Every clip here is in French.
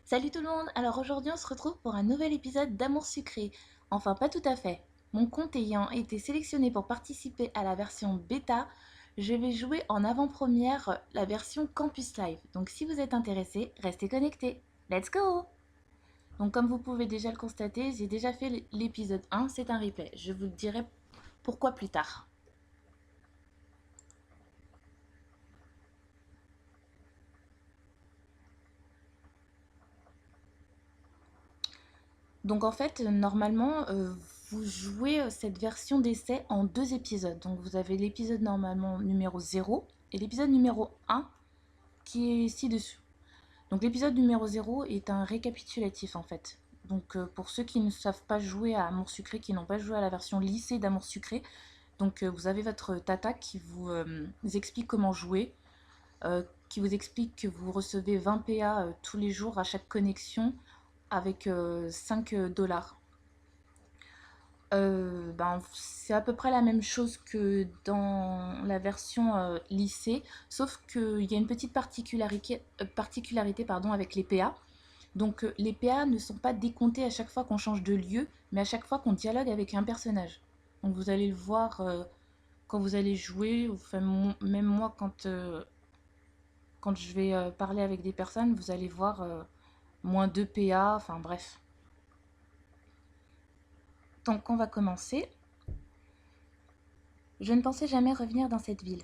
Salut tout le monde. Alors aujourd'hui on se retrouve pour un nouvel épisode d'Amour sucré. Enfin pas tout à fait. Mon compte ayant été sélectionné pour participer à la version bêta, je vais jouer en avant-première la version Campus Live. Donc si vous êtes intéressé, restez connectés. Let's go. Donc comme vous pouvez déjà le constater, j'ai déjà fait l'épisode 1, c'est un replay. Je vous dirai pourquoi plus tard. Donc en fait, normalement, vous jouez cette version d'essai en 2 épisodes. Donc vous avez l'épisode normalement numéro 0 et l'épisode numéro 1 qui est ci-dessous. Donc l'épisode numéro 0 est un récapitulatif en fait. Donc pour ceux qui ne savent pas jouer à Amour Sucré, qui n'ont pas joué à la version lycée d'Amour Sucré, donc vous avez votre tata qui vous explique comment jouer, qui vous explique que vous recevez 20 PA tous les jours à chaque connexion avec 5 dollars. C'est à peu près la même chose que dans la version lycée, sauf qu'il y a une petite particularité avec les PA. Donc les PA ne sont pas décomptés à chaque fois qu'on change de lieu, mais à chaque fois qu'on dialogue avec un personnage. Donc vous allez le voir quand vous allez jouer, enfin, même moi quand je vais parler avec des personnes, vous allez voir moins 2 PA, enfin bref. Donc on va commencer. Je ne pensais jamais revenir dans cette ville.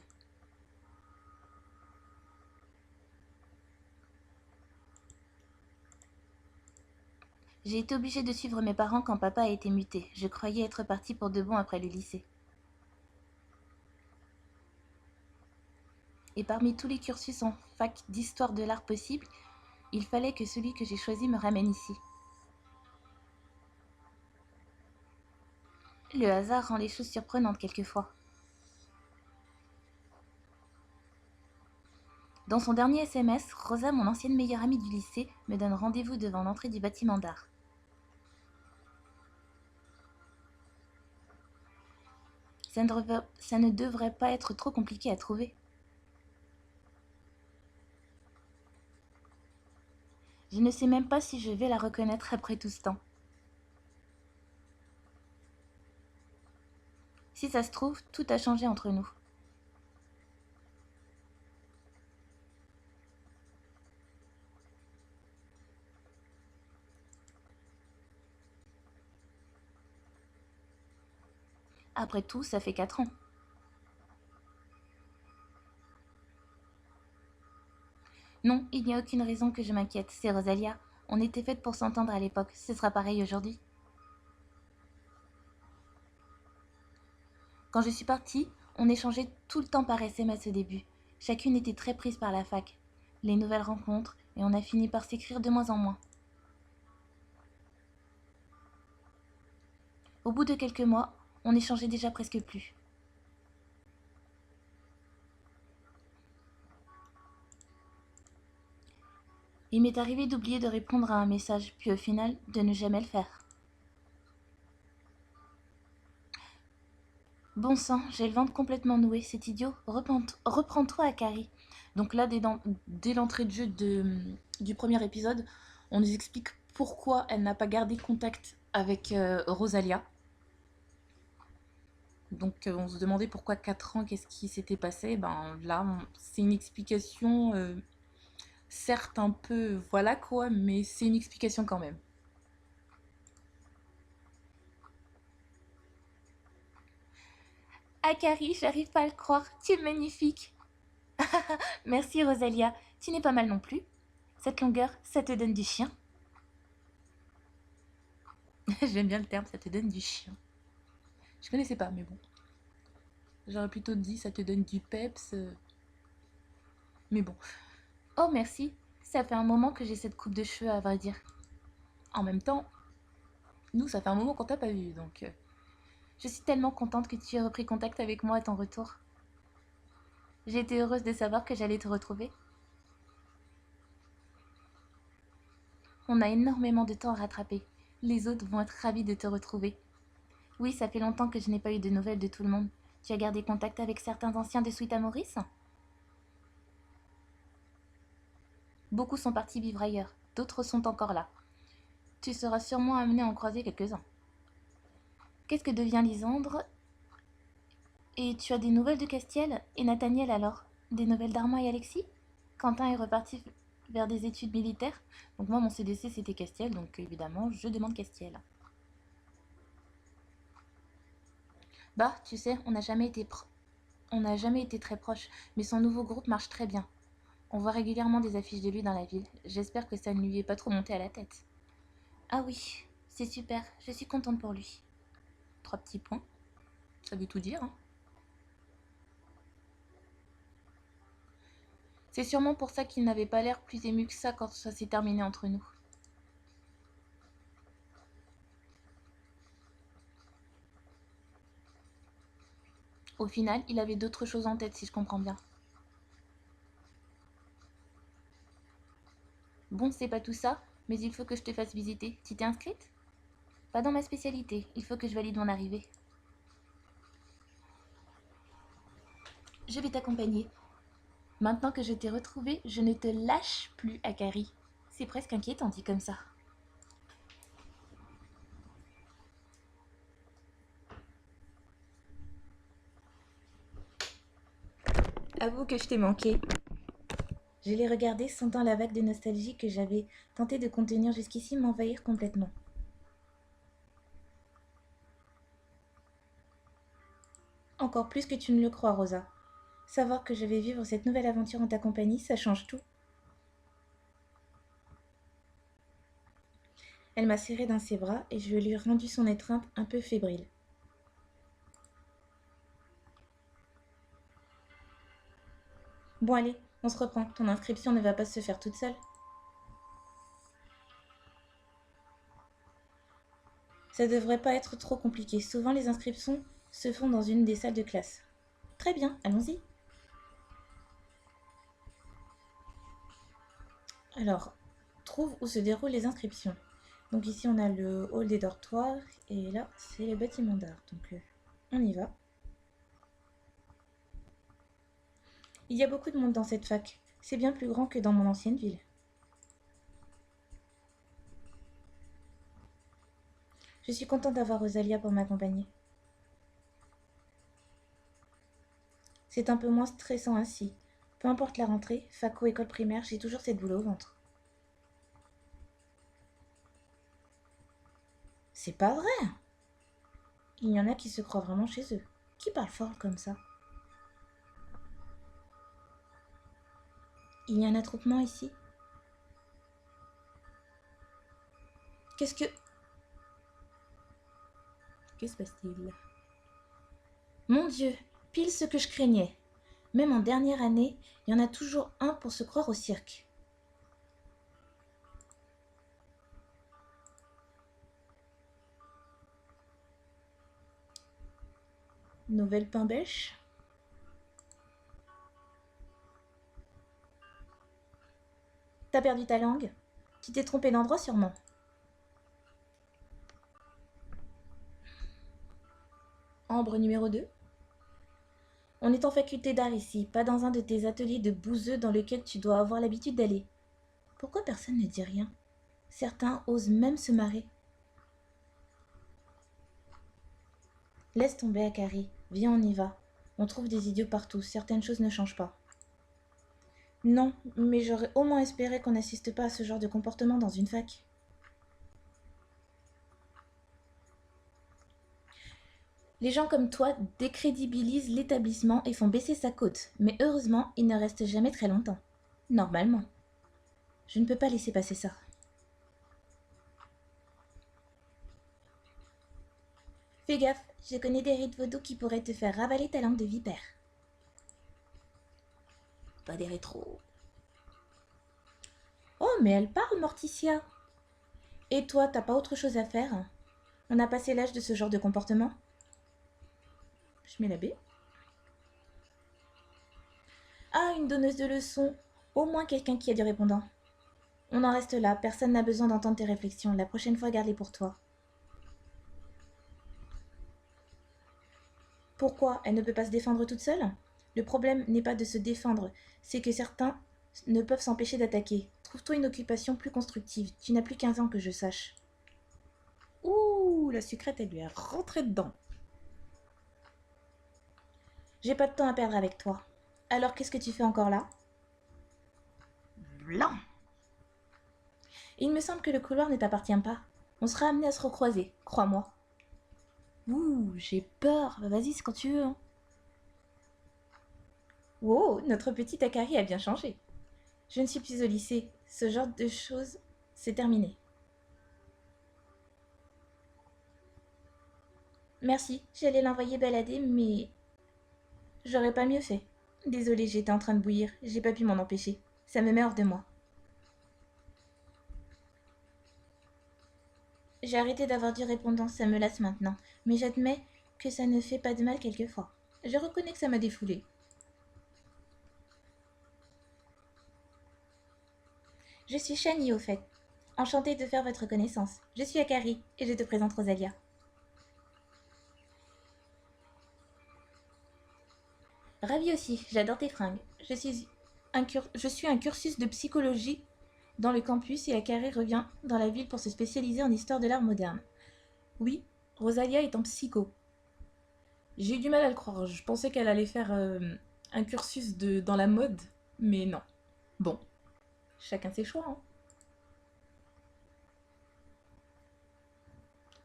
J'ai été obligée de suivre mes parents quand papa a été muté. Je croyais être partie pour de bon après le lycée. Et parmi tous les cursus en fac d'histoire de l'art possible, il fallait que celui que j'ai choisi me ramène ici. Le hasard rend les choses surprenantes quelquefois. Dans son dernier SMS, Rosa, mon ancienne meilleure amie du lycée, me donne rendez-vous devant l'entrée du bâtiment d'art. Ça ne devrait pas être trop compliqué à trouver. Je ne sais même pas si je vais la reconnaître après tout ce temps. Si ça se trouve, tout a changé entre nous. Après tout, ça fait 4 ans. Non, il n'y a aucune raison que je m'inquiète, c'est Rosalia. On était faites pour s'entendre à l'époque, ce sera pareil aujourd'hui. Quand je suis partie, on échangeait tout le temps par SMS au début. Chacune était très prise par la fac, les nouvelles rencontres, et on a fini par s'écrire de moins en moins. Au bout de quelques mois, on n'échangeait déjà presque plus. Il m'est arrivé d'oublier de répondre à un message, puis au final, de ne jamais le faire. Bon sang, j'ai le ventre complètement noué, c'est idiot. Reprends-toi, Akari. Donc là, dès l'entrée de jeu du premier épisode, on nous explique pourquoi elle n'a pas gardé contact avec Rosalia. Donc on se demandait pourquoi 4 ans, qu'est-ce qui s'était passé. Ben là, c'est une explication, certes un peu, voilà quoi, mais c'est une explication quand même. Akari, j'arrive pas à le croire, tu es magnifique. Merci Rosalia, tu n'es pas mal non plus. Cette longueur, ça te donne du chien. J'aime bien le terme, ça te donne du chien. Je connaissais pas, mais bon. J'aurais plutôt dit ça te donne du peps. Mais bon. Oh merci, ça fait un moment que j'ai cette coupe de cheveux à vrai dire. En même temps, nous ça fait un moment qu'on t'a pas vu, donc je suis tellement contente que tu aies repris contact avec moi à ton retour. J'ai été heureuse de savoir que j'allais te retrouver. On a énormément de temps à rattraper. Les autres vont être ravis de te retrouver. Oui, ça fait longtemps que je n'ai pas eu de nouvelles de tout le monde. Tu as gardé contact avec certains anciens de Suite à Maurice? Beaucoup sont partis vivre ailleurs. d'autres sont encore là. Tu seras sûrement amené à en croiser quelques-uns. Qu'est-ce que devient Lisandre? Et tu as des nouvelles de Castiel? Et Nathaniel alors? Des nouvelles d'Armand et Alexis? Quentin est reparti vers des études militaires. Donc moi, mon CDC, c'était Castiel, donc évidemment, je demande Castiel. Bah, tu sais, on n'a jamais été très proches, mais son nouveau groupe marche très bien. On voit régulièrement des affiches de lui dans la ville. J'espère que ça ne lui est pas trop monté à la tête. Ah oui, c'est super, je suis contente pour lui. 3 petits points, ça veut tout dire, hein. C'est sûrement pour ça qu'il n'avait pas l'air plus ému que ça quand ça s'est terminé entre nous. Au final, il avait d'autres choses en tête, si je comprends bien. Bon, c'est pas tout ça, mais il faut que je te fasse visiter. Tu t'es inscrite? Pas dans ma spécialité, il faut que je valide mon arrivée. Je vais t'accompagner. Maintenant que je t'ai retrouvée, je ne te lâche plus, Akari. C'est presque inquiétant dit comme ça. Avoue que je t'ai manqué. Je l'ai regardé, sentant la vague de nostalgie que j'avais tenté de contenir jusqu'ici m'envahir complètement. Encore plus que tu ne le crois, Rosa. Savoir que je vais vivre cette nouvelle aventure en ta compagnie, ça change tout. Elle m'a serré dans ses bras et je lui ai rendu son étreinte un peu fébrile. Bon allez, on se reprend. Ton inscription ne va pas se faire toute seule. Ça devrait pas être trop compliqué. Souvent les inscriptions se font dans une des salles de classe. Très bien, allons-y. Alors, trouve où se déroulent les inscriptions. Donc ici on a le hall des dortoirs et là c'est le bâtiment d'art. Donc on y va. Il y a beaucoup de monde dans cette fac. C'est bien plus grand que dans mon ancienne ville. Je suis contente d'avoir Rosalia pour m'accompagner. C'est un peu moins stressant ainsi. Peu importe la rentrée, fac ou école primaire, j'ai toujours cette boule au ventre. C'est pas vrai! Il y en a qui se croient vraiment chez eux. Qui parle fort comme ça? Il y a un attroupement ici? Qu'est-ce que... Que se passe-t-il? Mon Dieu, pile ce que je craignais. Même en dernière année, il y en a toujours un pour se croire au cirque. Nouvelle pain bêche? T'as perdu ta langue? Tu t'es trompé d'endroit sûrement. Ambre numéro 2. On est en faculté d'art ici, pas dans un de tes ateliers de bouseux dans lequel tu dois avoir l'habitude d'aller. Pourquoi personne ne dit rien? Certains osent même se marrer. Laisse tomber, Akari. Viens, on y va. On trouve des idiots partout, certaines choses ne changent pas. Non, mais j'aurais au moins espéré qu'on n'assiste pas à ce genre de comportement dans une fac. Les gens comme toi décrédibilisent l'établissement et font baisser sa cote, mais heureusement, ils ne restent jamais très longtemps. Normalement. Je ne peux pas laisser passer ça. Fais gaffe, je connais des rites vaudous qui pourraient te faire ravaler ta langue de vipère. Pas des rétros. Oh, mais elle parle, Morticia. Et toi, t'as pas autre chose à faire? On a passé l'âge de ce genre de comportement? Je mets la baie. Ah, une donneuse de leçons. Au moins quelqu'un qui a du répondant. On en reste là, personne n'a besoin d'entendre tes réflexions. La prochaine fois, garde-les pour toi. Pourquoi? Elle ne peut pas se défendre toute seule? Le problème n'est pas de se défendre, c'est que certains ne peuvent s'empêcher d'attaquer. Trouve-toi une occupation plus constructive. Tu n'as plus 15 ans que je sache. Ouh, la sucrète, elle lui est rentrée dedans. J'ai pas de temps à perdre avec toi. Alors qu'est-ce que tu fais encore là? Blanc. Il me semble que le couloir ne t'appartient pas. On sera amené à se recroiser, crois-moi. Ouh, j'ai peur. Vas-y, c'est quand tu veux. Hein. Wow, notre petite Akari a bien changé. Je ne suis plus au lycée. Ce genre de choses, c'est terminé. Merci, j'allais l'envoyer balader, mais j'aurais pas mieux fait. Désolée, j'étais en train de bouillir. J'ai pas pu m'en empêcher. Ça me met hors de moi. J'ai arrêté d'avoir du répondant, ça me lasse maintenant. Mais j'admets que ça ne fait pas de mal quelquefois. Je reconnais que ça m'a défoulé. Je suis Shani au fait. Enchantée de faire votre connaissance. Je suis Akari et je te présente Rosalia. Ravie aussi, j'adore tes fringues. Je suis un cursus de psychologie dans le campus et Akari revient dans la ville pour se spécialiser en histoire de l'art moderne. Oui, Rosalia est en psycho. J'ai eu du mal à le croire. Je pensais qu'elle allait faire un cursus dans la mode, mais non. Bon, chacun ses choix. Hein.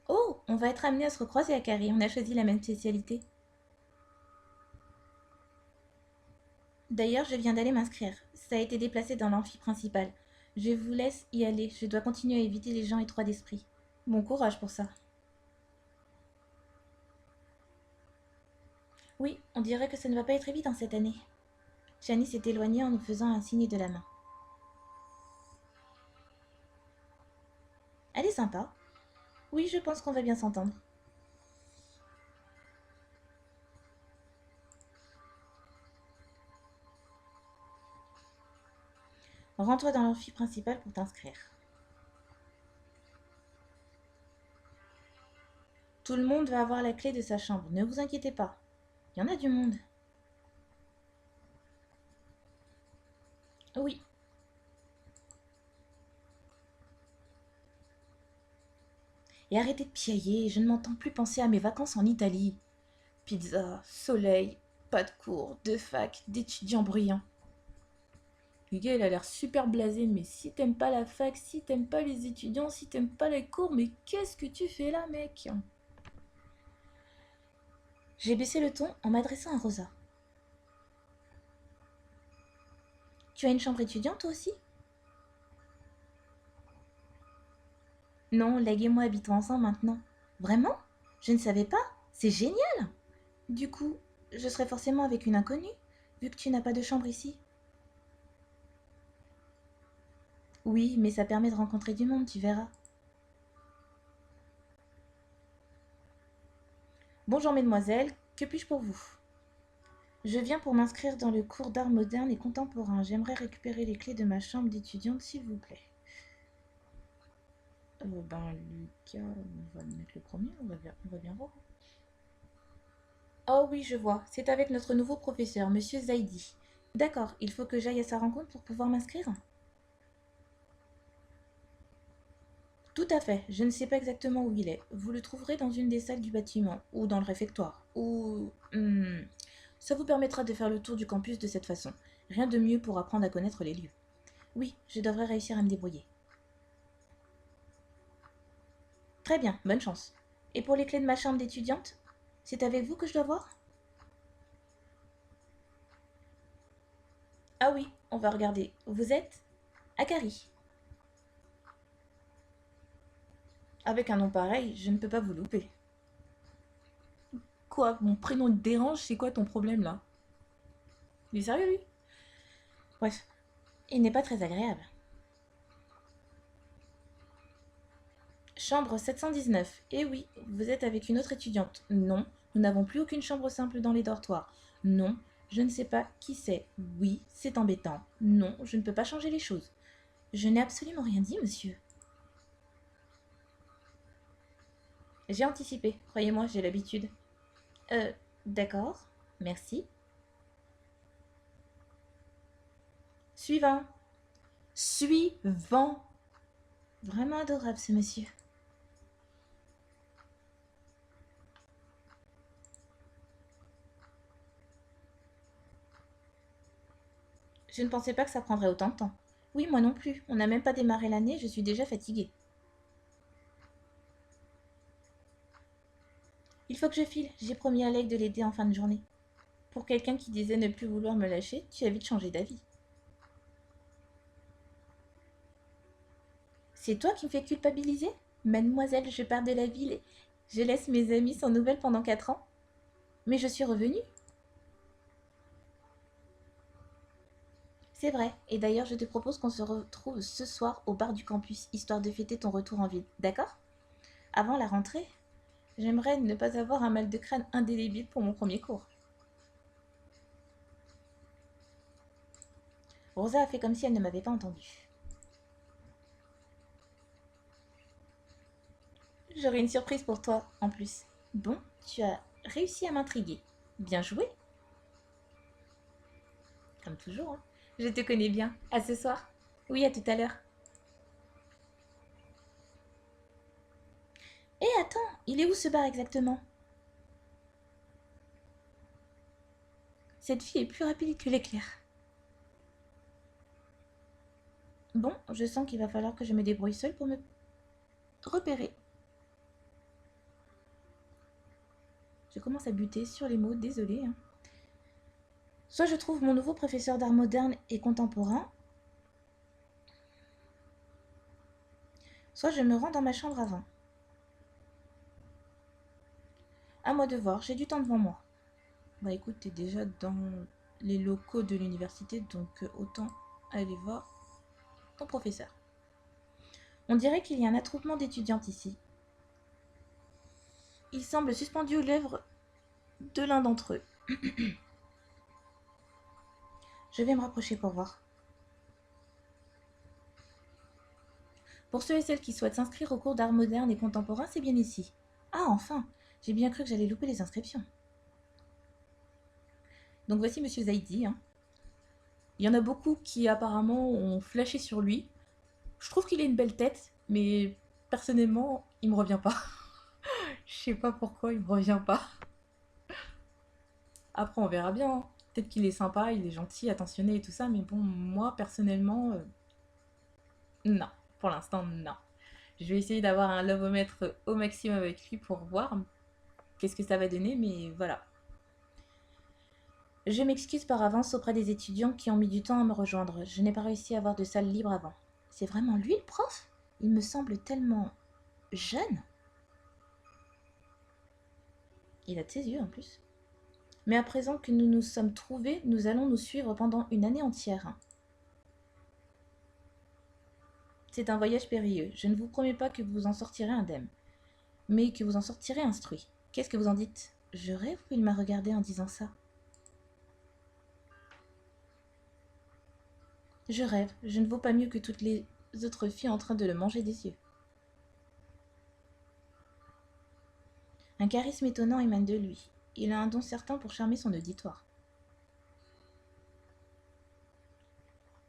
Oh, on va être amené à se recroiser à Carrie. On a choisi la même spécialité. D'ailleurs, je viens d'aller m'inscrire. Ça a été déplacé dans l'amphi principal. Je vous laisse y aller. Je dois continuer à éviter les gens étroits d'esprit. Bon courage pour ça. Oui, on dirait que ça ne va pas être évident cette année. Shani s'est éloignée en nous faisant un signe de la main. Elle est sympa. Oui, je pense qu'on va bien s'entendre. Rends-toi dans l'amphi principal pour t'inscrire. Tout le monde va avoir la clé de sa chambre, ne vous inquiétez pas. Il y en a du monde. Oui. Et arrêtez de piailler, je ne m'entends plus penser à mes vacances en Italie. Pizza, soleil, pas de cours, de fac, d'étudiants bruyants. Le gars, il a l'air super blasé, mais si t'aimes pas la fac, si t'aimes pas les étudiants, si t'aimes pas les cours, mais qu'est-ce que tu fais là, mec? J'ai baissé le ton en m'adressant à Rosa. Tu as une chambre étudiante toi aussi? Non, Leg et moi habitons ensemble maintenant. Vraiment? Je ne savais pas. C'est génial. Du coup, je serai forcément avec une inconnue, vu que tu n'as pas de chambre ici. Oui, mais ça permet de rencontrer du monde, tu verras. Bonjour mesdemoiselles, que puis-je pour vous? Je viens pour m'inscrire dans le cours d'art moderne et contemporain. J'aimerais récupérer les clés de ma chambre d'étudiante, s'il vous plaît. Lucas, on va le mettre le premier, on va bien voir. Oh oui, je vois, c'est avec notre nouveau professeur, monsieur Zaidi. D'accord, il faut que j'aille à sa rencontre pour pouvoir m'inscrire? Tout à fait, je ne sais pas exactement où il est. Vous le trouverez dans une des salles du bâtiment, ou dans le réfectoire, ou... Ça vous permettra de faire le tour du campus de cette façon. Rien de mieux pour apprendre à connaître les lieux. Oui, je devrais réussir à me débrouiller. Très bien, bonne chance. Et pour les clés de ma chambre d'étudiante, c'est avec vous que je dois voir? Ah oui, on va regarder. Vous êtes Akari. Avec un nom pareil, je ne peux pas vous louper. Quoi? Mon prénom te dérange? C'est quoi ton problème là? Il est sérieux lui? Bref, il n'est pas très agréable. Chambre 719. Eh oui, vous êtes avec une autre étudiante. Non, nous n'avons plus aucune chambre simple dans les dortoirs. Non, je ne sais pas qui c'est. Oui, c'est embêtant. Non, je ne peux pas changer les choses. Je n'ai absolument rien dit, monsieur. J'ai anticipé, croyez-moi, j'ai l'habitude. D'accord, merci. Suivant. Suivant. Vraiment adorable ce monsieur. Je ne pensais pas que ça prendrait autant de temps. Oui, moi non plus. On n'a même pas démarré l'année, je suis déjà fatiguée. Il faut que je file. J'ai promis à Alec de l'aider en fin de journée. Pour quelqu'un qui disait ne plus vouloir me lâcher, tu as vite changé d'avis. C'est toi qui me fais culpabiliser? Mademoiselle, je pars de la ville et je laisse mes amis sans nouvelles pendant 4 ans. Mais je suis revenue. C'est vrai. Et d'ailleurs, je te propose qu'on se retrouve ce soir au bar du campus, histoire de fêter ton retour en ville. D'accord? Avant la rentrée, j'aimerais ne pas avoir un mal de crâne indélébile pour mon premier cours. Rosa a fait comme si elle ne m'avait pas entendue. J'aurai une surprise pour toi, en plus. Bon, tu as réussi à m'intriguer. Bien joué. Comme toujours, hein. Je te connais bien. À ce soir. Oui, à tout à l'heure. Hé, attends, il est où ce bar exactement? Cette fille est plus rapide que l'éclair. Bon, je sens qu'il va falloir que je me débrouille seule pour me repérer. Je commence à buter sur les mots, désolée, hein. Soit je trouve mon nouveau professeur d'art moderne et contemporain, soit je me rends dans ma chambre avant. À moi de voir, j'ai du temps devant moi. Bah écoute, t'es déjà dans les locaux de l'université, donc autant aller voir ton professeur. On dirait qu'il y a un attroupement d'étudiantes ici. Il semble suspendu aux lèvres de l'un d'entre eux. Je vais me rapprocher pour voir. Pour ceux et celles qui souhaitent s'inscrire au cours d'art moderne et contemporain, c'est bien ici. Ah, enfin! J'ai bien cru que j'allais louper les inscriptions. Donc voici Monsieur Zaidi, hein. Il y en a beaucoup qui apparemment ont flashé sur lui. Je trouve qu'il a une belle tête, mais personnellement, il me revient pas. Je sais pas pourquoi il me revient pas. Après, on verra bien, hein. Peut-être qu'il est sympa, il est gentil, attentionné et tout ça, mais bon, moi personnellement, non. Pour l'instant, non. Je vais essayer d'avoir un lovomètre au maximum avec lui pour voir qu'est-ce que ça va donner, mais voilà. Je m'excuse par avance auprès des étudiants qui ont mis du temps à me rejoindre. Je n'ai pas réussi à avoir de salle libre avant. C'est vraiment lui le prof? Il me semble tellement jeune. Il a de ses yeux en plus. Mais à présent que nous nous sommes trouvés, nous allons nous suivre pendant une année entière. C'est un voyage périlleux. Je ne vous promets pas que vous en sortirez indemne, mais que vous en sortirez instruit. Qu'est-ce que vous en dites? Je rêve ou il m'a regardé en disant ça? Je rêve. Je ne vaux pas mieux que toutes les autres filles en train de le manger des yeux. Un charisme étonnant émane de lui. Il a un don certain pour charmer son auditoire.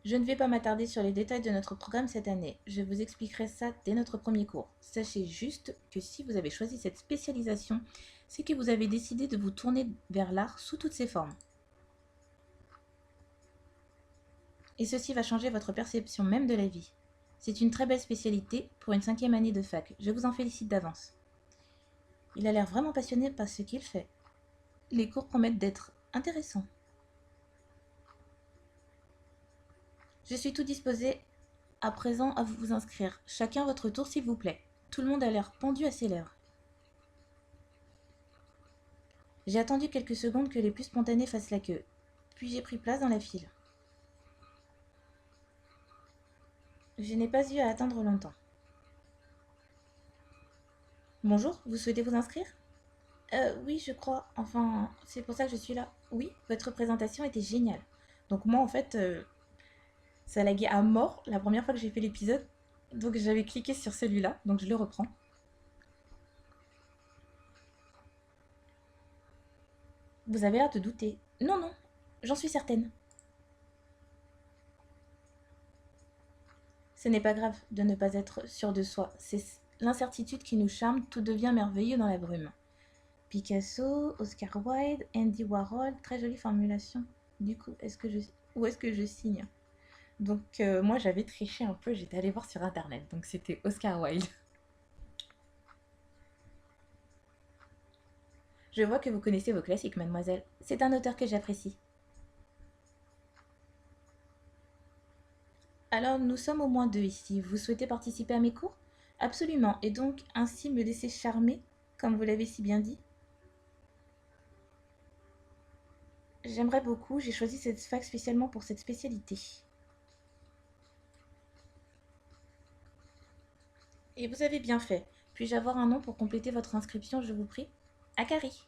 Je ne vais pas m'attarder sur les détails de notre programme cette année. Je vous expliquerai ça dès notre premier cours. Sachez juste que si vous avez choisi cette spécialisation, c'est que vous avez décidé de vous tourner vers l'art sous toutes ses formes. Et ceci va changer votre perception même de la vie. C'est une très belle spécialité pour une 5e année de fac. Je vous en félicite d'avance. Il a l'air vraiment passionné par ce qu'il fait. Les cours promettent d'être intéressants. Je suis tout disposé à présent à vous inscrire. Chacun votre tour s'il vous plaît. Tout le monde a l'air pendu à ses lèvres. J'ai attendu quelques secondes que les plus spontanés fassent la queue. Puis j'ai pris place dans la file. Je n'ai pas eu à attendre longtemps. Bonjour, vous souhaitez vous inscrire? Oui, je crois. Enfin, c'est pour ça que je suis là. Oui, votre présentation était géniale. Donc moi, en fait, ça laguait à mort la première fois que j'ai fait l'épisode. Donc j'avais cliqué sur celui-là, donc je le reprends. Vous avez l'air de douter. Non, non, j'en suis certaine. Ce n'est pas grave de ne pas être sûr de soi. C'est l'incertitude qui nous charme, tout devient merveilleux dans la brume. Picasso, Oscar Wilde, Andy Warhol, très jolie formulation. Du coup, où est-ce que je signe? Donc moi j'avais triché un peu, j'étais allée voir sur internet, donc c'était Oscar Wilde. Je vois que vous connaissez vos classiques, mademoiselle. C'est un auteur que j'apprécie. Alors nous sommes au moins deux ici. Vous souhaitez participer à mes cours? Absolument, et donc ainsi me laisser charmer, comme vous l'avez si bien dit. J'aimerais beaucoup, j'ai choisi cette fac spécialement pour cette spécialité. Et vous avez bien fait. Puis-je avoir un nom pour compléter votre inscription, je vous prie? Akari.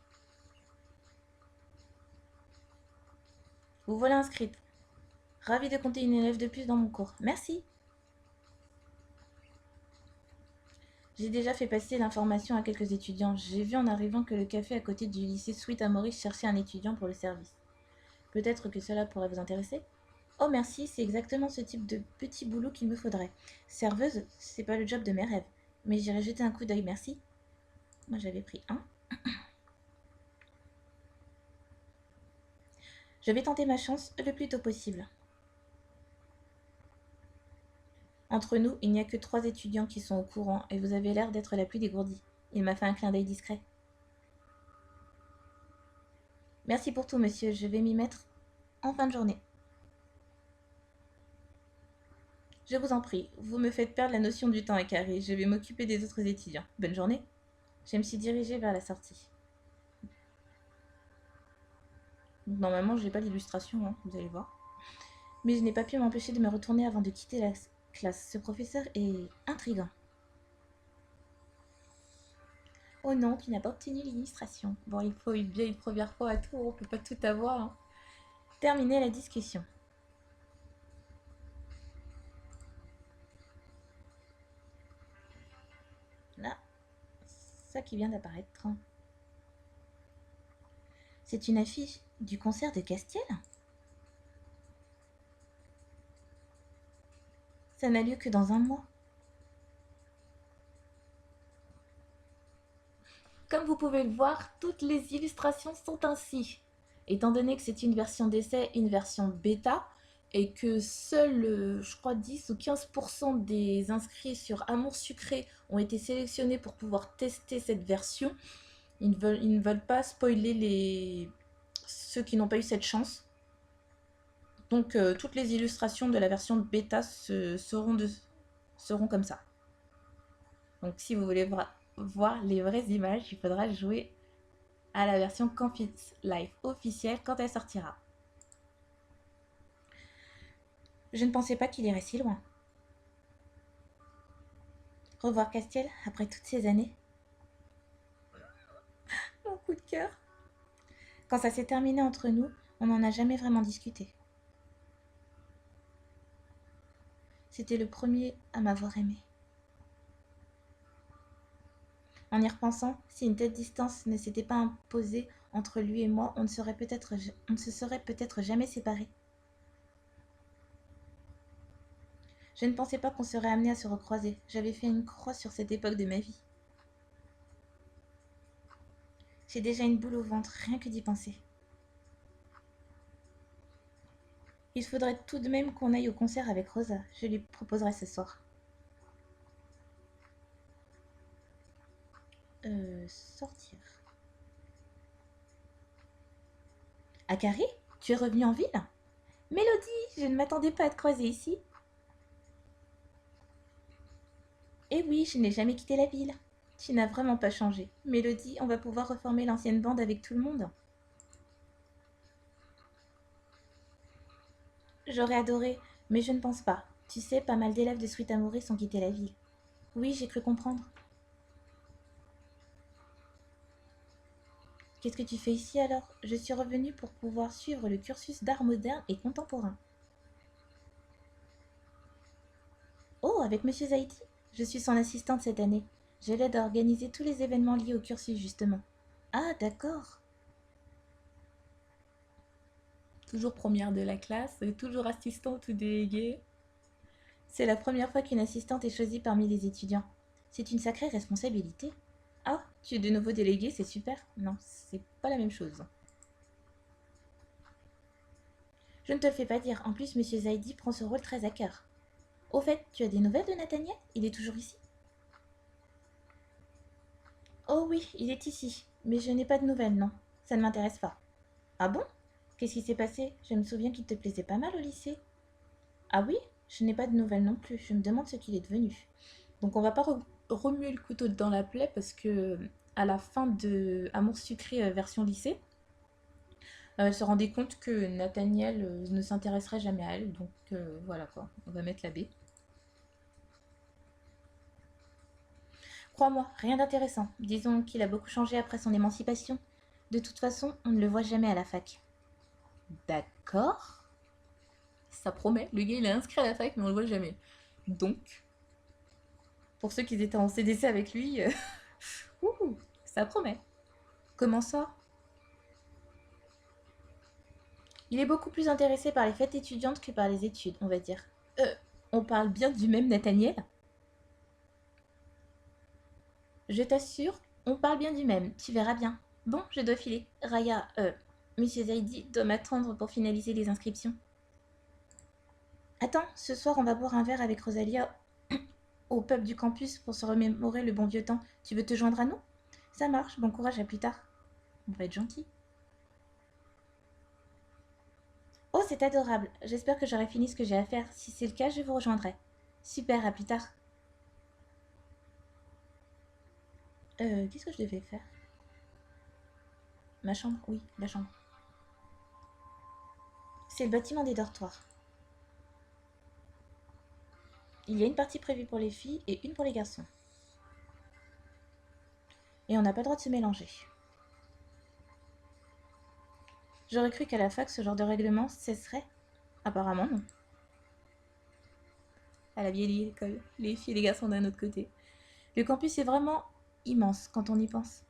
Vous voilà inscrite. Ravie de compter une élève de plus dans mon cours. Merci. J'ai déjà fait passer l'information à quelques étudiants. J'ai vu en arrivant que le café à côté du lycée Sweet à Maurice cherchait un étudiant pour le service. Peut-être que cela pourrait vous intéresser? Oh merci, c'est exactement ce type de petit boulot qu'il me faudrait. Serveuse, c'est pas le job de mes rêves. Mais j'irai jeter un coup d'œil, merci. Moi j'avais pris un. Je vais tenter ma chance le plus tôt possible. Entre nous, il n'y a que 3 étudiants qui sont au courant et vous avez l'air d'être la plus dégourdie. Il m'a fait un clin d'œil discret. Merci pour tout, monsieur. Je vais m'y mettre en fin de journée. Je vous en prie, vous me faites perdre la notion du temps, Akari. Je vais m'occuper des autres étudiants. Bonne journée. Je me suis dirigée vers la sortie. Normalement, je n'ai pas l'illustration, hein, vous allez voir. Mais je n'ai pas pu m'empêcher de me retourner avant de quitter la classe. Ce professeur est intriguant. Oh non, tu n'as pas obtenu l'illustration. Bon, il faut bien une première fois à tout, on peut pas tout avoir. Hein. Terminer la discussion. Là, ça qui vient d'apparaître. C'est une affiche du concert de Castiel? Ça n'a lieu que dans un mois. Comme vous pouvez le voir, toutes les illustrations sont ainsi. Étant donné que c'est une version d'essai, une version bêta, et que seuls, je crois, 10 ou 15% des inscrits sur Amour Sucré ont été sélectionnés pour pouvoir tester cette version, ils ne veulent pas spoiler ceux qui n'ont pas eu cette chance. Donc toutes les illustrations de la version bêta seront comme ça. Donc si vous voulez voir les vraies images, il faudra jouer à la version Campus Life officielle quand elle sortira. Je ne pensais pas qu'il irait si loin. Revoir Castiel après toutes ces années. Mon coup de cœur. Quand ça s'est terminé entre nous, on n'en a jamais vraiment discuté. C'était le premier à m'avoir aimé. En y repensant, si une telle distance ne s'était pas imposée entre lui et moi, on ne se serait peut-être jamais séparés. Je ne pensais pas qu'on serait amenés à se recroiser. J'avais fait une croix sur cette époque de ma vie. J'ai déjà une boule au ventre, rien que d'y penser. Il faudrait tout de même qu'on aille au concert avec Rosa. Je lui proposerai ce soir. Sortir. Akari, tu es revenue en ville? Mélodie, je ne m'attendais pas à te croiser ici. Eh oui, je n'ai jamais quitté la ville. Tu n'as vraiment pas changé. Mélodie, on va pouvoir reformer l'ancienne bande avec tout le monde. J'aurais adoré, mais je ne pense pas. Tu sais, pas mal d'élèves de Sweet Amouré ont quitté la ville. Oui, j'ai cru comprendre. Qu'est-ce que tu fais ici alors? Je suis revenue pour pouvoir suivre le cursus d'art moderne et contemporain. Oh, avec Monsieur Zaidi? Je suis son assistante cette année. Je l'aide à organiser tous les événements liés au cursus, justement. Ah, d'accord. Toujours première de la classe, toujours assistante ou déléguée. C'est la première fois qu'une assistante est choisie parmi les étudiants. C'est une sacrée responsabilité. Ah, tu es de nouveau délégué, c'est super. Non, c'est pas la même chose. Je ne te le fais pas dire. En plus, Monsieur Zaidi prend ce rôle très à cœur. Au fait, tu as des nouvelles de Nathaniel? Il est toujours ici? Oh oui, il est ici. Mais je n'ai pas de nouvelles, non. Ça ne m'intéresse pas. Ah bon? Qu'est-ce qui s'est passé? Je me souviens qu'il te plaisait pas mal au lycée. Ah oui? Je n'ai pas de nouvelles non plus. Je me demande ce qu'il est devenu. Donc on va pas remuer le couteau dans la plaie parce que à la fin de Amour sucré version lycée, elle se rendait compte que Nathaniel ne s'intéresserait jamais à elle. Donc voilà quoi, on va mettre la B. Crois-moi, rien d'intéressant. Disons qu'il a beaucoup changé après son émancipation. De toute façon, on ne le voit jamais à la fac. D'accord. Ça promet. Le gars, il est inscrit à la fac, mais on le voit jamais. Donc, pour ceux qui étaient en CDC avec lui, ça promet. Comment ça? Il est beaucoup plus intéressé par les fêtes étudiantes que par les études, on va dire. On parle bien du même Nathaniel? Je t'assure, on parle bien du même, tu verras bien. Bon, je dois filer. Raya, Monsieur Zaidi doit m'attendre pour finaliser les inscriptions. Attends, ce soir on va boire un verre avec Rosalia au pub du campus pour se remémorer le bon vieux temps. Tu veux te joindre à nous? Ça marche, bon courage, à plus tard. On va être gentil. Oh, c'est adorable. J'espère que j'aurai fini ce que j'ai à faire. Si c'est le cas, je vous rejoindrai. Super, à plus tard. Qu'est-ce que je devais faire? Ma chambre? Oui, la chambre. C'est le bâtiment des dortoirs. Il y a une partie prévue pour les filles et une pour les garçons. Et on n'a pas le droit de se mélanger. J'aurais cru qu'à la fac, ce genre de règlement cesserait. Apparemment, non. À la vieille école, les filles et les garçons d'un autre côté. Le campus est vraiment immense quand on y pense.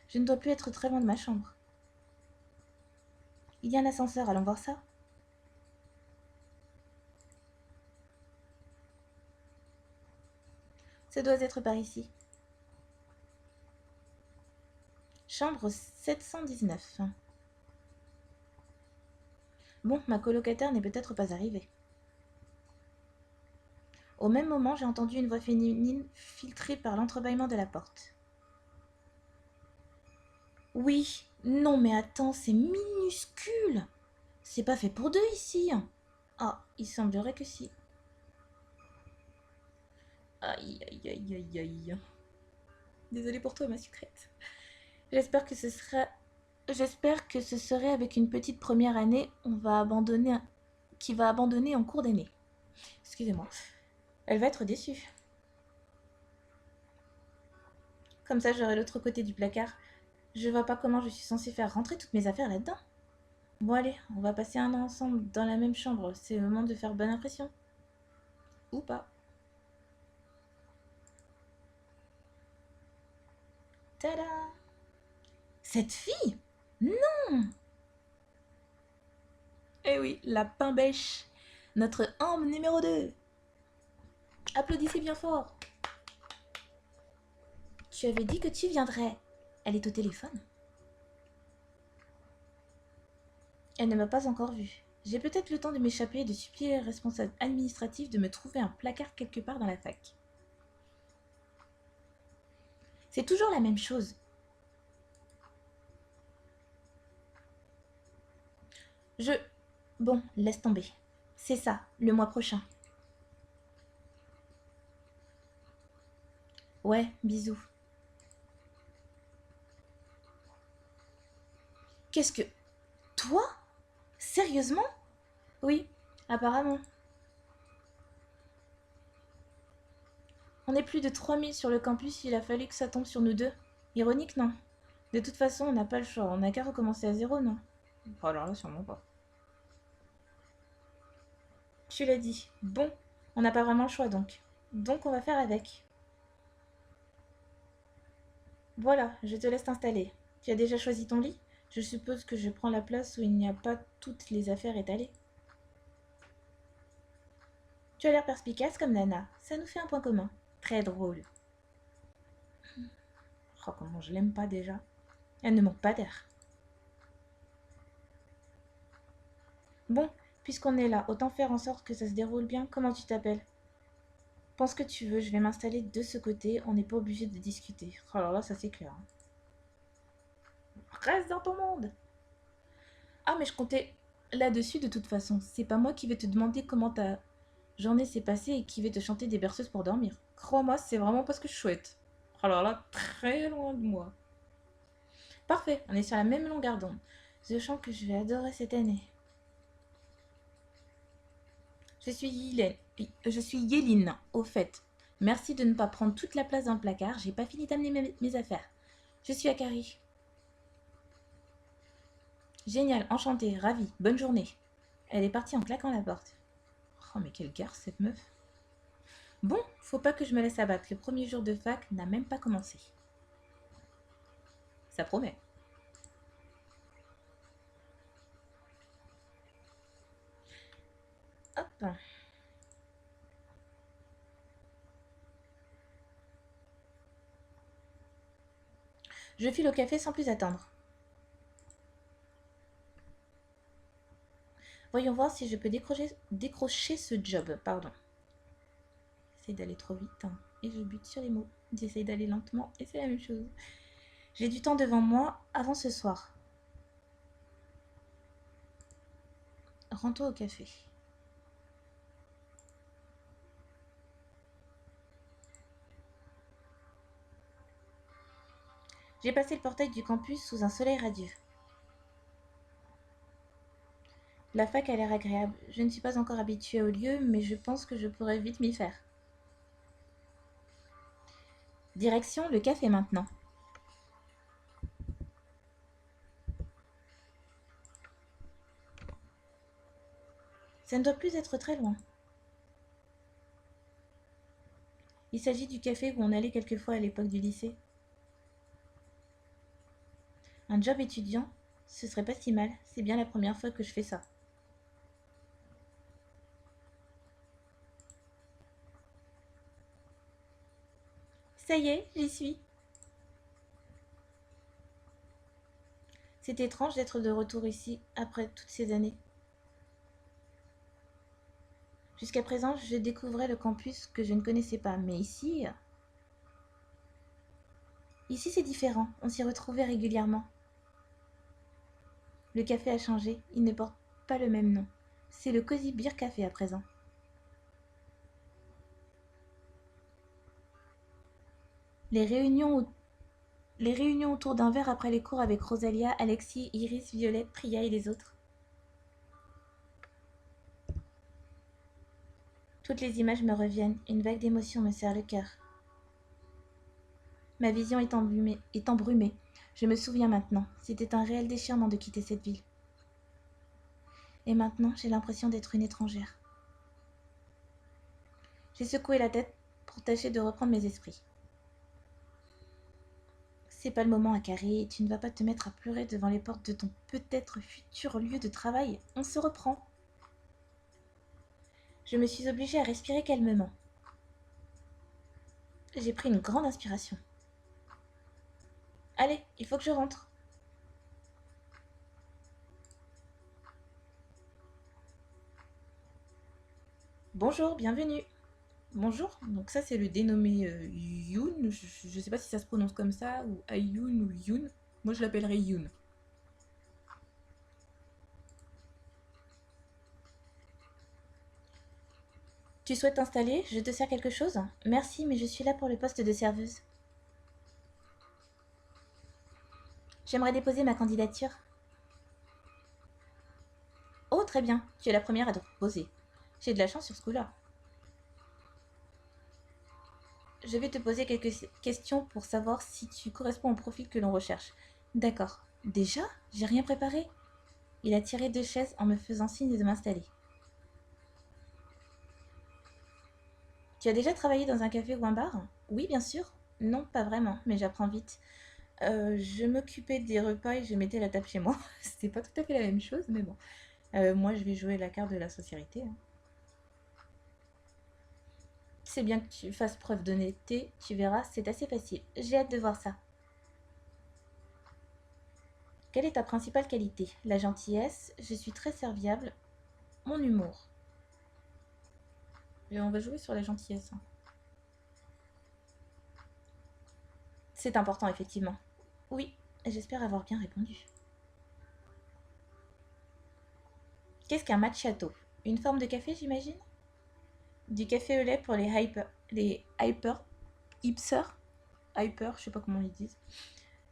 Je ne dois plus être très loin de ma chambre. Il y a un ascenseur, allons voir ça. Ça doit être par ici. Chambre 719. Bon, ma colocataire n'est peut-être pas arrivée. Au même moment, j'ai entendu une voix féminine filtrée par l'entrebâillement de la porte. Oui, non mais attends, c'est minuscule. C'est pas fait pour deux ici. Ah, il semblerait que si. Aïe, aïe, aïe, aïe, aïe. Désolée pour toi, ma sucrète. J'espère que ce sera... J'espère que ce serait avec une petite première année qui va abandonner en cours d'année. Excusez-moi. Elle va être déçue. Comme ça, j'aurai l'autre côté du placard. Je vois pas comment je suis censée faire rentrer toutes mes affaires là-dedans. Bon allez, on va passer un an ensemble dans la même chambre. C'est le moment de faire bonne impression. Ou pas. Tada! Cette fille? Non! Eh oui, la pain bêche. Notre âme numéro 2. Applaudissez bien fort. Tu avais dit que tu viendrais. Elle est au téléphone. Elle ne m'a pas encore vue. J'ai peut-être le temps de m'échapper et de supplier les responsables administratifs de me trouver un placard quelque part dans la fac. C'est toujours la même chose. Bon, laisse tomber. C'est ça, le mois prochain. Ouais, bisous. Qu'est-ce que... Toi? Sérieusement? Oui, apparemment. On est plus de 3000 sur le campus, il a fallu que ça tombe sur nous deux. Ironique, non? De toute façon, on n'a pas le choix, on n'a qu'à recommencer à zéro, non? Alors là, sûrement pas. Tu l'as dit. Bon, on n'a pas vraiment le choix donc. Donc on va faire avec. Voilà, je te laisse t'installer. Tu as déjà choisi ton lit? Je suppose que je prends la place où il n'y a pas toutes les affaires étalées. Tu as l'air perspicace comme Nana. Ça nous fait un point commun. Très drôle. Oh, comment je l'aime pas déjà. Elle ne manque pas d'air. Bon, puisqu'on est là, autant faire en sorte que ça se déroule bien. Comment tu t'appelles? Pense que tu veux, je vais m'installer de ce côté. On n'est pas obligé de discuter. Oh alors là, ça c'est clair. Reste dans ton monde. Ah, mais je comptais là-dessus de toute façon. C'est pas moi qui vais te demander comment ta journée s'est passée et qui vais te chanter des berceuses pour dormir. Crois-moi, c'est vraiment pas ce que je souhaite. Alors là, très loin de moi. Parfait, on est sur la même longueur d'onde. Je sens que je vais adorer cette année. Je suis Yéline, au fait. Merci de ne pas prendre toute la place dans le placard, j'ai pas fini d'amener mes affaires. Je suis Akari. Génial, enchantée, ravie, bonne journée. Elle est partie en claquant la porte. Oh, mais quelle garce cette meuf. Bon, faut pas que je me laisse abattre, le premier jour de fac n'a même pas commencé. Ça promet. Hop. Je file au café sans plus attendre. Voyons voir si je peux décrocher ce job. Pardon. J'essaie d'aller trop vite hein, et je bute sur les mots. J'essaie d'aller lentement et c'est la même chose. J'ai du temps devant moi avant ce soir. Rends-toi au café. J'ai passé le portail du campus sous un soleil radieux. La fac a l'air agréable. Je ne suis pas encore habituée au lieu, mais je pense que je pourrais vite m'y faire. Direction le café maintenant. Ça ne doit plus être très loin. Il s'agit du café où on allait quelquefois à l'époque du lycée. Un job étudiant, ce serait pas si mal. C'est bien la première fois que je fais ça. Ça y est, j'y suis. C'est étrange d'être de retour ici après toutes ces années. Jusqu'à présent, je découvrais le campus que je ne connaissais pas, mais ici c'est différent, on s'y retrouvait régulièrement. Le café a changé, il ne porte pas le même nom. C'est le Cozy Beer Café à présent. Les réunions, les réunions autour d'un verre après les cours avec Rosalia, Alexis, Iris, Violette, Priya et les autres. Toutes les images me reviennent, une vague d'émotion me serre le cœur. Ma vision est embrumée. Je me souviens maintenant, c'était un réel déchirement de quitter cette ville. Et maintenant, j'ai l'impression d'être une étrangère. J'ai secoué la tête pour tâcher de reprendre mes esprits. C'est pas le moment, Akari, tu ne vas pas te mettre à pleurer devant les portes de ton peut-être futur lieu de travail. On se reprend. Je me suis obligée à respirer calmement. J'ai pris une grande inspiration. Allez, il faut que je rentre. Bonjour, bienvenue. Bonjour, donc ça c'est le dénommé Yoon, je sais pas si ça se prononce comme ça, ou Ayun ou Yoon. Moi je l'appellerai Yoon. Tu souhaites t'installer? Je te sers quelque chose? Merci, mais je suis là pour le poste de serveuse. J'aimerais déposer ma candidature. Oh, très bien, tu es la première à te proposer. J'ai de la chance sur ce coup-là. Je vais te poser quelques questions pour savoir si tu corresponds au profil que l'on recherche. D'accord. Déjà? J'ai rien préparé. Il a tiré deux chaises en me faisant signe de m'installer. Tu as déjà travaillé dans un café ou un bar? Oui, bien sûr. Non, pas vraiment, mais j'apprends vite. Je m'occupais des repas et je mettais la table chez moi. C'était pas tout à fait la même chose, mais bon. Moi, je vais jouer la carte de la sincérité, hein. C'est bien que tu fasses preuve d'honnêteté, tu verras, c'est assez facile. J'ai hâte de voir ça. Quelle est ta principale qualité? La gentillesse, je suis très serviable, mon humour. Et on va jouer sur la gentillesse. C'est important, effectivement. Oui, j'espère avoir bien répondu. Qu'est-ce qu'un macchiato? Une forme de café, j'imagine? Du café au lait pour hipsters, hyper, je sais pas comment ils disent.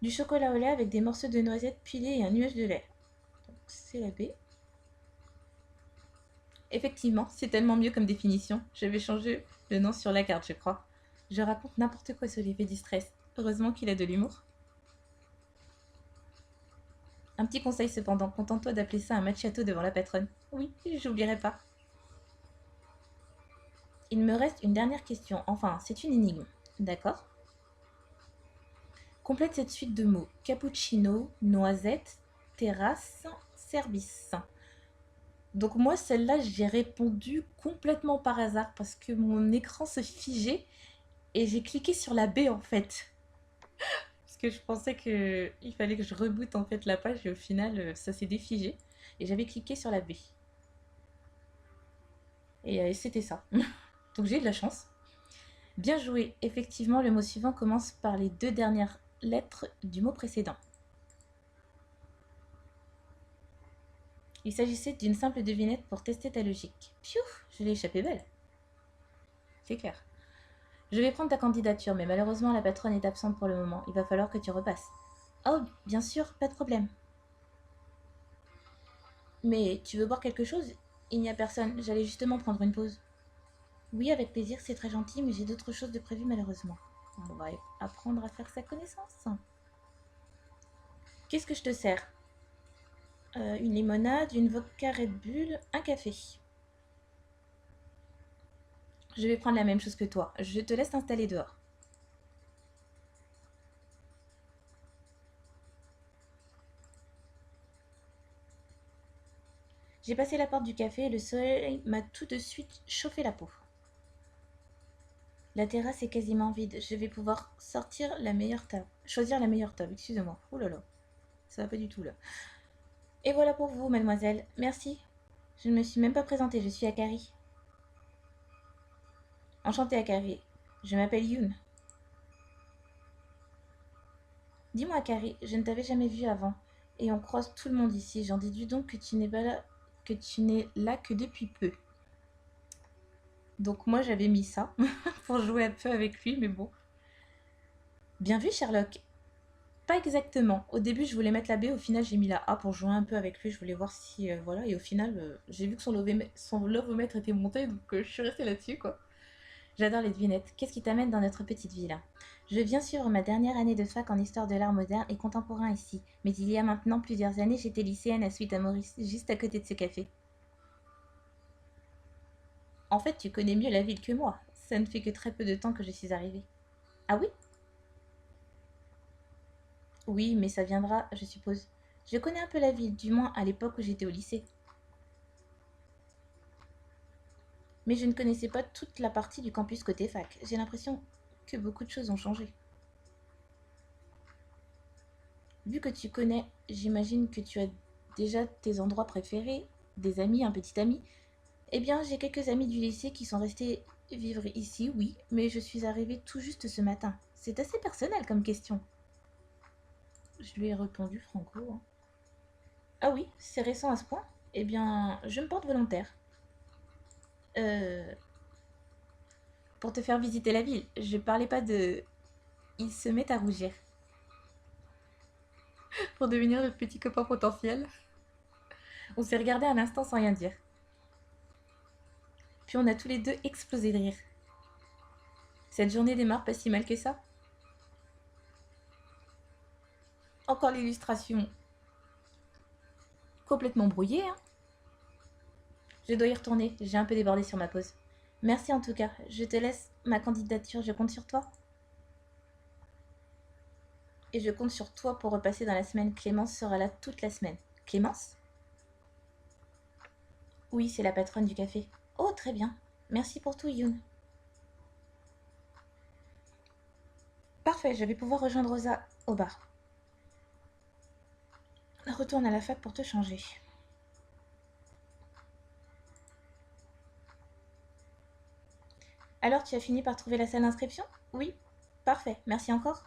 Du chocolat au lait avec des morceaux de noisettes pilés et un nuage de lait. Donc c'est la B. Effectivement, c'est tellement mieux comme définition. Je vais changer le nom sur la carte, je crois. Je raconte n'importe quoi sur l'effet du stress. Heureusement qu'il a de l'humour. Un petit conseil cependant, contente-toi d'appeler ça un macchiato devant la patronne. Oui, j'oublierai pas. Il me reste une dernière question. Enfin, c'est une énigme. D'accord? Complète cette suite de mots. Cappuccino, noisette, terrasse, service. Donc moi, celle-là, j'ai répondu complètement par hasard parce que mon écran se figeait et j'ai cliqué sur la B en fait. Parce que je pensais qu'il fallait que je reboote en fait la page et au final, ça s'est défigé. Et j'avais cliqué sur la B. Et c'était ça. Donc j'ai eu de la chance. Bien joué. Effectivement, le mot suivant commence par les deux dernières lettres du mot précédent. Il s'agissait d'une simple devinette pour tester ta logique. Piouf, je l'ai échappé belle. C'est clair. Je vais prendre ta candidature, mais malheureusement la patronne est absente pour le moment. Il va falloir que tu repasses. Oh, bien sûr, pas de problème. Mais tu veux boire quelque chose? Il n'y a personne, j'allais justement prendre une pause. Oui, avec plaisir, c'est très gentil, mais j'ai d'autres choses de prévues malheureusement. On va apprendre à faire sa connaissance. Qu'est-ce que je te sers? Une limonade, une vodka Red Bull, un café. Je vais prendre la même chose que toi. Je te laisse t'installer dehors. J'ai passé la porte du café et le soleil m'a tout de suite chauffé la peau. La terrasse est quasiment vide. Je vais pouvoir sortir la meilleure table. Choisir la meilleure table, excusez-moi. Oh là là, ça va pas du tout là. Et voilà pour vous, mademoiselle. Merci. Je ne me suis même pas présentée, je suis Akari. Enchantée, Akari. Je m'appelle Yoon. Dis-moi, Akari, je ne t'avais jamais vue avant. Et on croise tout le monde ici. J'en déduis donc que tu n'es pas là, que tu n'es là que depuis peu. Donc moi j'avais mis ça pour jouer un peu avec lui, mais bon. Bien vu, Sherlock. Pas exactement. Au début, je voulais mettre la B, au final, j'ai mis la A pour jouer un peu avec lui. Je voulais voir si. Voilà, et au final, j'ai vu que son lovomètre était monté, donc je suis restée là-dessus, quoi. J'adore les devinettes. Qu'est-ce qui t'amène dans notre petite ville? Je viens suivre ma dernière année de fac en histoire de l'art moderne et contemporain ici. Mais il y a maintenant plusieurs années, j'étais lycéenne à Suite à Maurice, juste à côté de ce café. En fait, tu connais mieux la ville que moi. Ça ne fait que très peu de temps que je suis arrivée. Ah oui? Oui, mais ça viendra, je suppose. Je connais un peu la ville, du moins à l'époque où j'étais au lycée. Mais je ne connaissais pas toute la partie du campus côté fac. J'ai l'impression que beaucoup de choses ont changé. Vu que tu connais, j'imagine que tu as déjà tes endroits préférés, des amis, un petit ami. Eh bien, j'ai quelques amis du lycée qui sont restés vivre ici, oui, mais je suis arrivée tout juste ce matin. C'est assez personnel comme question. Je lui ai répondu franco, hein. Ah oui, c'est récent à ce point? Eh bien, je me porte volontaire. Euh, pour te faire visiter la ville. Je parlais pas de... Il se met à rougir. Pour devenir notre petit copain potentiel. On s'est regardé un instant sans rien dire. Puis on a tous les deux explosé de rire. Cette journée démarre pas si mal que ça. Encore l'illustration complètement brouillée, hein. Je dois y retourner, j'ai un peu débordé sur ma pause. Merci en tout cas, je te laisse ma candidature, je compte sur toi. Et je compte sur toi pour repasser dans la semaine. Clémence sera là toute la semaine. Clémence? Oui, c'est la patronne du café. Oh, très bien. Merci pour tout, Yoon. Parfait, je vais pouvoir rejoindre Rosa au bar. Retourne à la fac pour te changer. Alors, tu as fini par trouver la salle d'inscription? Oui. Parfait, merci encore.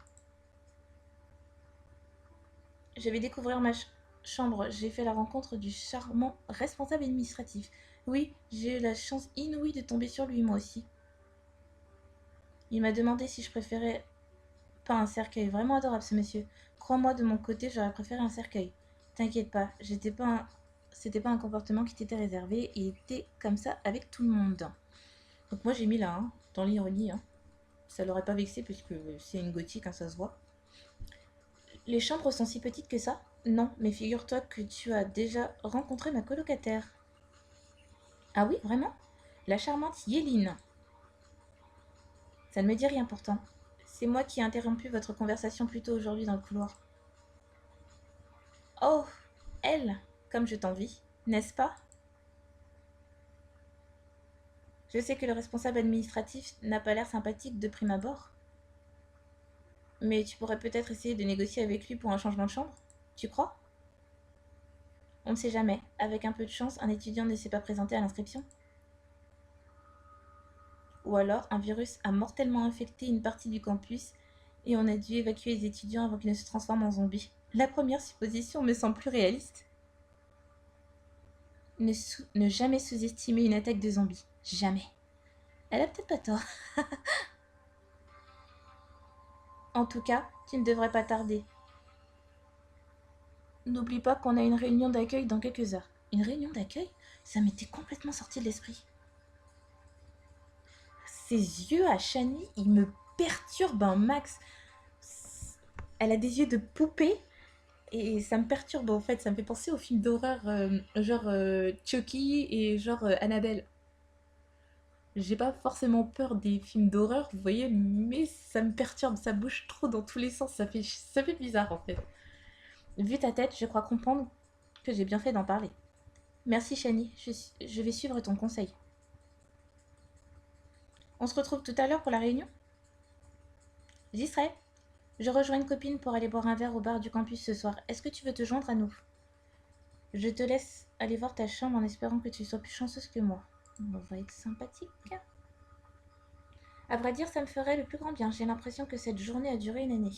Je vais découvrir ma chambre. J'ai fait la rencontre du charmant responsable administratif. Oui, j'ai eu la chance inouïe de tomber sur lui, moi aussi. Il m'a demandé si je préférais pas un cercueil. Vraiment adorable, ce monsieur. Crois-moi, de mon côté, j'aurais préféré un cercueil. T'inquiète pas, c'était pas un comportement qui t'était réservé et était comme ça avec tout le monde. Donc moi j'ai mis là, hein, dans l'ironie. Hein. Ça l'aurait pas vexé puisque c'est une gothique, hein, ça se voit. Les chambres sont si petites que ça? Non, mais figure-toi que tu as déjà rencontré ma colocataire. Ah oui, vraiment? La charmante Yéline. Ça ne me dit rien pourtant. C'est moi qui ai interrompu votre conversation plus tôt aujourd'hui dans le couloir. Oh, elle, comme je t'envie, n'est-ce pas? Je sais que le responsable administratif n'a pas l'air sympathique de prime abord, mais tu pourrais peut-être essayer de négocier avec lui pour un changement de chambre. Tu crois? On ne sait jamais. Avec un peu de chance, un étudiant ne s'est pas présenté à l'inscription. Ou alors, un virus a mortellement infecté une partie du campus et on a dû évacuer les étudiants avant qu'ils ne se transforment en zombies. La première supposition me semble plus réaliste. Ne jamais sous-estimer une attaque de zombies. Jamais. Elle a peut-être pas tort. En tout cas, tu ne devrais pas tarder. N'oublie pas qu'on a une réunion d'accueil dans quelques heures. Une réunion d'accueil? Ça m'était complètement sorti de l'esprit. Ses yeux à Shani, ils me perturbent un max. Elle a des yeux de poupée et ça me perturbe en fait. Ça me fait penser aux films d'horreur genre Chucky et genre Annabelle. J'ai pas forcément peur des films d'horreur, vous voyez, mais ça me perturbe, ça bouge trop dans tous les sens, ça fait bizarre en fait. Vu ta tête, je crois comprendre que j'ai bien fait d'en parler. Merci Shani, je vais suivre ton conseil. On se retrouve tout à l'heure pour la réunion? J'y serai. Je rejoins une copine pour aller boire un verre au bar du campus ce soir. Est-ce que tu veux te joindre à nous? Je te laisse aller voir ta chambre en espérant que tu sois plus chanceuse que moi. On va être sympathique. À vrai dire, ça me ferait le plus grand bien. J'ai l'impression que cette journée a duré une année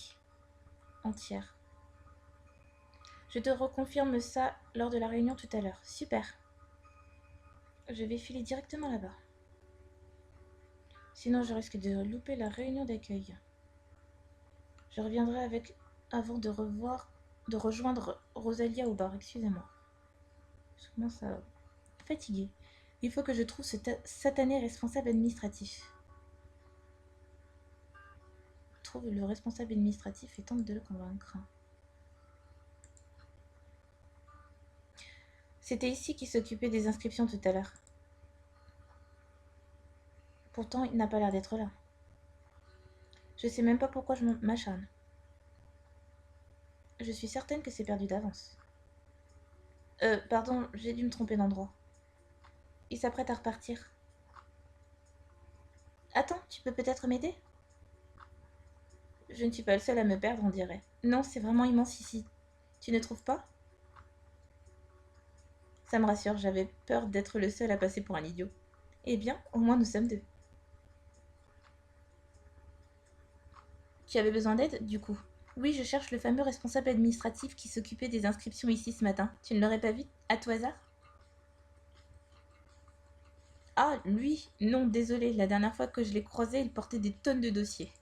entière. Je te reconfirme ça lors de la réunion tout à l'heure. Super. Je vais filer directement là-bas. Sinon, je risque de louper la réunion d'accueil. Je reviendrai avec avant de rejoindre Rosalia au bar. Excusez-moi. Je commence à fatiguer. Il faut que je trouve ce satané responsable administratif. Trouve le responsable administratif et tente de le convaincre. C'était ici qu'il s'occupait des inscriptions tout à l'heure. Pourtant, il n'a pas l'air d'être là. Je sais même pas pourquoi je m'acharne. Je suis certaine que c'est perdu d'avance. Pardon, j'ai dû me tromper d'endroit. Il s'apprête à repartir. Attends, tu peux peut-être m'aider? Je ne suis pas le seul à me perdre, on dirait. Non, c'est vraiment immense ici. Tu ne trouves pas? Ça me rassure, j'avais peur d'être le seul à passer pour un idiot. Eh bien, au moins nous sommes deux. Tu avais besoin d'aide, du coup? Oui, je cherche le fameux responsable administratif qui s'occupait des inscriptions ici ce matin. Tu ne l'aurais pas vu, à tout hasard? Ah, lui? Non, désolé, la dernière fois que je l'ai croisé, il portait des tonnes de dossiers.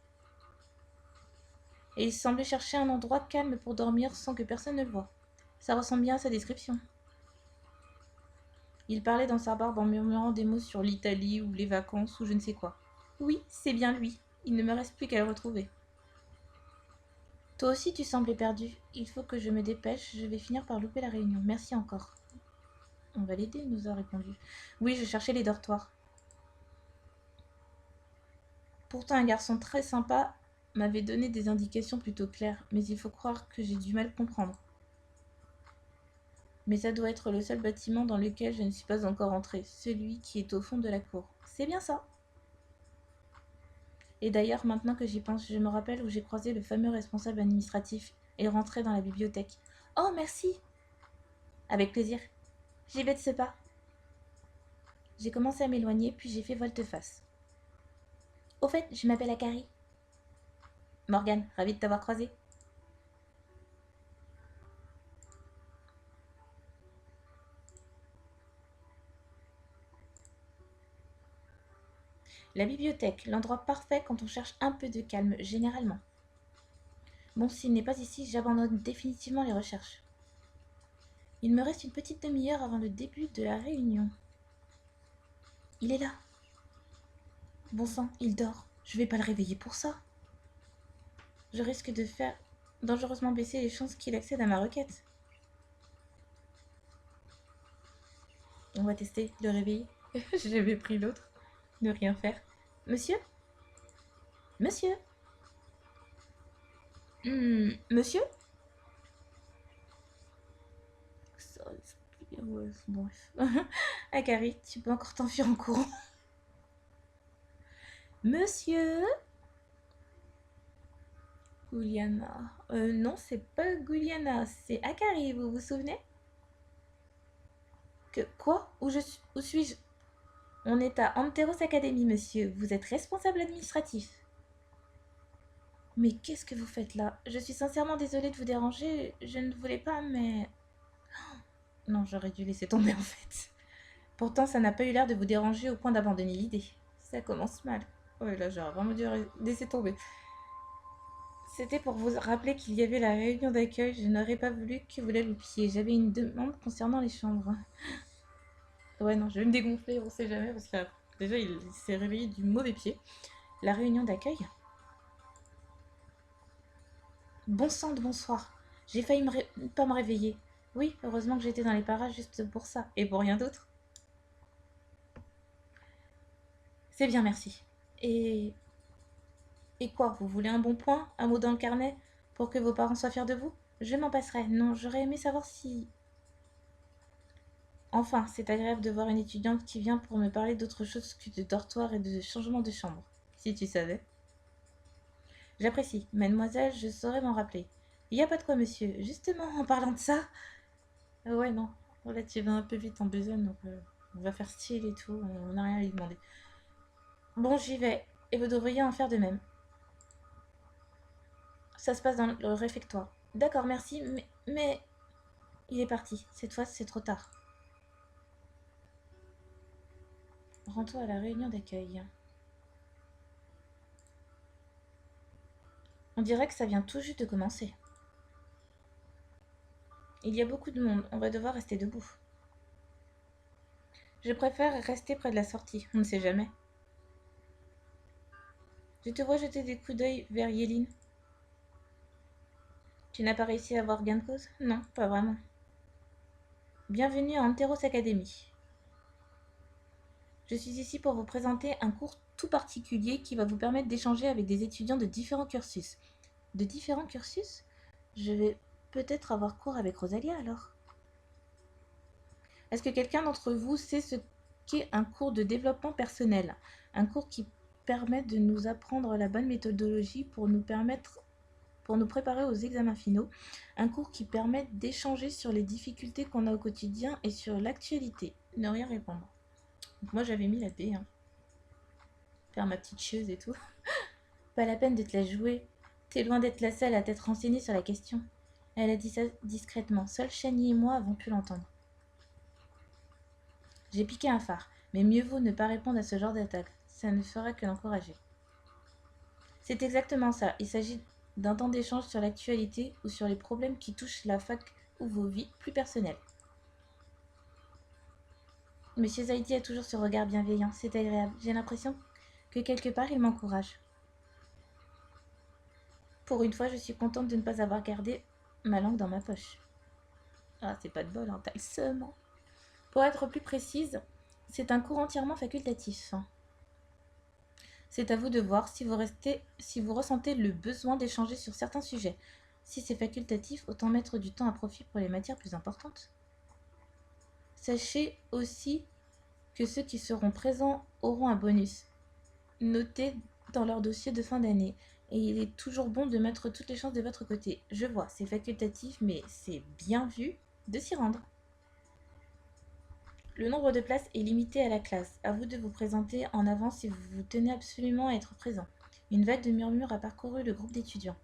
Et il semblait chercher un endroit calme pour dormir sans que personne ne le voie. Ça ressemble bien à sa description. Il parlait dans sa barbe en murmurant des mots sur l'Italie ou les vacances ou je ne sais quoi. Oui, c'est bien lui. Il ne me reste plus qu'à le retrouver. Toi aussi tu semblais perdu. Il faut que je me dépêche, je vais finir par louper la réunion. Merci encore. On va l'aider, il nous a répondu. Oui, je cherchais les dortoirs. Pourtant un garçon très sympa m'avait donné des indications plutôt claires, mais il faut croire que j'ai du mal à comprendre. Mais ça doit être le seul bâtiment dans lequel je ne suis pas encore entrée, celui qui est au fond de la cour. C'est bien ça. Et d'ailleurs, maintenant que j'y pense, je me rappelle où j'ai croisé le fameux responsable administratif et rentré dans la bibliothèque. Oh, merci! Avec plaisir. J'y vais de ce pas. J'ai commencé à m'éloigner, puis j'ai fait volte-face. Au fait, je m'appelle Akari. Morgane, ravie de t'avoir croisé. La bibliothèque, l'endroit parfait quand on cherche un peu de calme, généralement. Bon, s'il n'est pas ici, j'abandonne définitivement les recherches. Il me reste une petite demi-heure avant le début de la réunion. Il est là. Bon sang, il dort. Je vais pas le réveiller pour ça. Je risque de faire dangereusement baisser les chances qu'il accède à ma requête. On va tester, le réveiller. J'avais pris l'autre. Ne rien faire. Monsieur? Monsieur? Monsieur? Ouais, bref. Akari, tu peux encore t'enfuir en courant. Monsieur? Guliana. Non, c'est pas Guliana, c'est Akari, vous vous souvenez? Quoi? Où suis-je? On est à Anteros Academy, monsieur. Vous êtes responsable administratif. Mais qu'est-ce que vous faites là? Je suis sincèrement désolée de vous déranger. Je ne voulais pas, mais... Non, j'aurais dû laisser tomber en fait. Pourtant, ça n'a pas eu l'air de vous déranger au point d'abandonner l'idée. Ça commence mal. Ouais, là, j'aurais vraiment dû laisser tomber. C'était pour vous rappeler qu'il y avait la réunion d'accueil. Je n'aurais pas voulu que vous la loupiez. J'avais une demande concernant les chambres. Ouais, non, je vais me dégonfler, on sait jamais, parce que déjà, il s'est réveillé du mauvais pied. La réunion d'accueil? Bon sang de bonsoir. J'ai failli pas me réveiller. Oui, heureusement que j'étais dans les parages juste pour ça, et pour rien d'autre. C'est bien, merci. Et... Et quoi, vous voulez un bon point? Un mot dans le carnet? Pour que vos parents soient fiers de vous? Je m'en passerai. Non, j'aurais aimé savoir si... Enfin, c'est agréable de voir une étudiante qui vient pour me parler d'autre chose que de dortoir et de changement de chambre. Si tu savais. J'apprécie. Mademoiselle, je saurais m'en rappeler. Il n'y a pas de quoi, monsieur. Justement, en parlant de ça... ouais, non. Là, tu vas un peu vite en besogne, donc on va faire style et tout. On n'a rien à lui demander. Bon, j'y vais. Et vous devriez en faire de même. Ça se passe dans le réfectoire. D'accord, merci, mais... Il est parti. Cette fois, c'est trop tard. Rends-toi à la réunion d'accueil. On dirait que ça vient tout juste de commencer. Il y a beaucoup de monde. On va devoir rester debout. Je préfère rester près de la sortie. On ne sait jamais. Je te vois jeter des coups d'œil vers Yéline. Tu n'as pas réussi à avoir gain de cause? Non, pas vraiment. Bienvenue à Anteros Academy. Je suis ici pour vous présenter un cours tout particulier qui va vous permettre d'échanger avec des étudiants de différents cursus. De différents cursus? Je vais peut-être avoir cours avec Rosalia alors. Est-ce que quelqu'un d'entre vous sait ce qu'est un cours de développement personnel? Un cours qui permet de nous apprendre la bonne méthodologie pour nous préparer aux examens finaux. Un cours qui permet d'échanger sur les difficultés qu'on a au quotidien et sur l'actualité. Ne rien répondre. Donc moi j'avais mis la B. Faire ma petite chose et tout. Pas la peine de te la jouer. T'es loin d'être la seule à t'être renseignée sur la question. Elle a dit ça discrètement. Seul Shani et moi avons pu l'entendre. J'ai piqué un phare, mais mieux vaut ne pas répondre à ce genre d'attaque. Ça ne fera que l'encourager. C'est exactement ça. Il s'agit d'un temps d'échange sur l'actualité ou sur les problèmes qui touchent la fac ou vos vies plus personnelles. Monsieur Zaidi a toujours ce regard bienveillant. C'est agréable. J'ai l'impression que quelque part il m'encourage. Pour une fois, je suis contente de ne pas avoir gardé ma langue dans ma poche. Ah, c'est pas de bol, t'as le seum. Pour être plus précise, c'est un cours entièrement facultatif. C'est à vous de voir si vous ressentez le besoin d'échanger sur certains sujets. Si c'est facultatif, autant mettre du temps à profit pour les matières plus importantes. Sachez aussi que ceux qui seront présents auront un bonus. Notez dans leur dossier de fin d'année. Et il est toujours bon de mettre toutes les chances de votre côté. Je vois, c'est facultatif, mais c'est bien vu de s'y rendre. Le nombre de places est limité à la classe. À vous de vous présenter en avance si vous tenez absolument à être présent. Une vague de murmures a parcouru le groupe d'étudiants.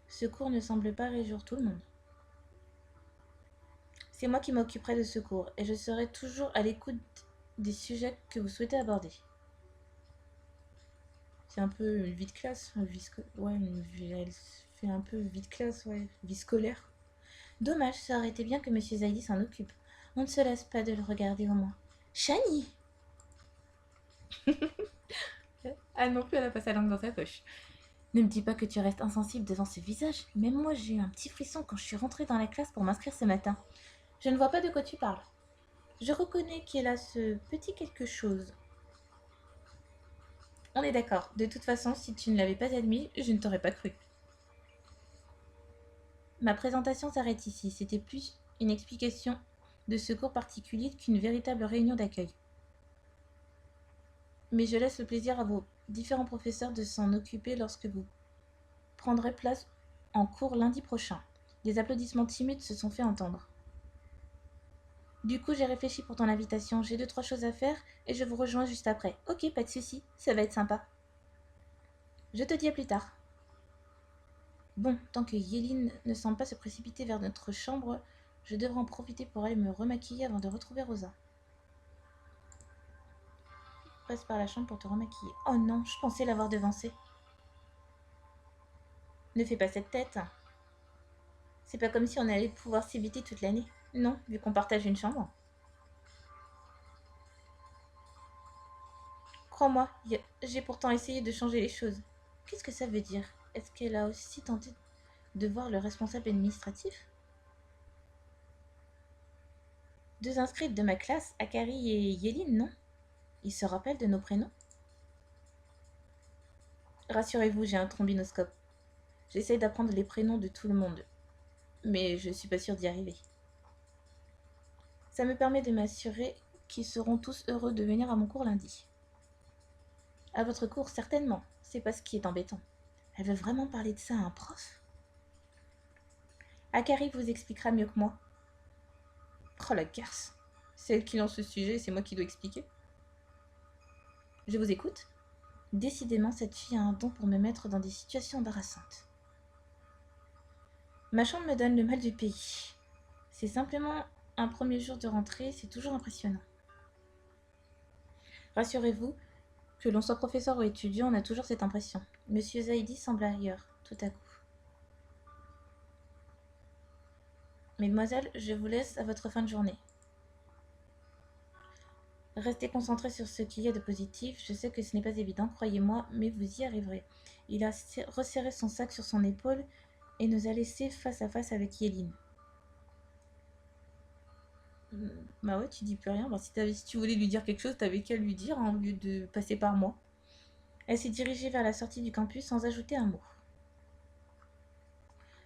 Ce cours ne semble pas réjouir tout le monde. C'est moi qui m'occuperai de ce cours, et je serai toujours à l'écoute des sujets que vous souhaitez aborder. C'est un peu une vie de classe, elle fait un peu vie de classe, ouais, vie scolaire. Dommage, ça aurait été bien que Monsieur Zaidi s'en occupe. On ne se lasse pas de le regarder au moins. Shani! Ah non plus, elle a pas sa langue dans sa poche. Ne me dis pas que tu restes insensible devant ce visage. Même moi, j'ai eu un petit frisson quand je suis rentrée dans la classe pour m'inscrire ce matin. Je ne vois pas de quoi tu parles. Je reconnais qu'elle a ce petit quelque chose. On est d'accord. De toute façon, si tu ne l'avais pas admis, je ne t'aurais pas cru. Ma présentation s'arrête ici. C'était plus une explication de ce cours particulier qu'une véritable réunion d'accueil. Mais je laisse le plaisir à vos différents professeurs de s'en occuper lorsque vous prendrez place en cours lundi prochain. Des applaudissements timides se sont fait entendre. Du coup, j'ai réfléchi pour ton invitation. J'ai 2-3 choses à faire et je vous rejoins juste après. Ok, pas de soucis, ça va être sympa. Je te dis à plus tard. Bon, tant que Yéline ne semble pas se précipiter vers notre chambre, je devrais en profiter pour aller me remaquiller avant de retrouver Rosa. Passe par la chambre pour te remaquiller. Oh non, je pensais l'avoir devancée. Ne fais pas cette tête. C'est pas comme si on allait pouvoir s'éviter toute l'année. Non, vu qu'on partage une chambre. Crois-moi, j'ai pourtant essayé de changer les choses. Qu'est-ce que ça veut dire? Est-ce qu'elle a aussi tenté de voir le responsable administratif? 2 inscrites de ma classe, Akari et Yéline, non? Ils se rappellent de nos prénoms? Rassurez-vous, j'ai un trombinoscope. J'essaye d'apprendre les prénoms de tout le monde, mais je suis pas sûre d'y arriver. Ça me permet de m'assurer qu'ils seront tous heureux de venir à mon cours lundi. À votre cours, certainement. C'est pas ce qui est embêtant. Elle veut vraiment parler de ça à un prof? Akari vous expliquera mieux que moi. Oh la garce. C'est elle qui lance ce sujet et c'est moi qui dois expliquer. Je vous écoute. Décidément, cette fille a un don pour me mettre dans des situations embarrassantes. Ma chambre me donne le mal du pays. C'est simplement un premier jour de rentrée, c'est toujours impressionnant. Rassurez-vous, que l'on soit professeur ou étudiant, on a toujours cette impression. Monsieur Zaidi semble ailleurs, tout à coup. Mesdemoiselles, je vous laisse à votre fin de journée. Restez concentrés sur ce qu'il y a de positif. Je sais que ce n'est pas évident, croyez-moi, mais vous y arriverez. Il a resserré son sac sur son épaule et nous a laissés face à face avec Yéline. Bah ouais, tu dis plus rien. Bah, si tu voulais lui dire quelque chose, t'avais qu'à lui dire hein, au lieu de passer par moi. Elle s'est dirigée vers la sortie du campus sans ajouter un mot.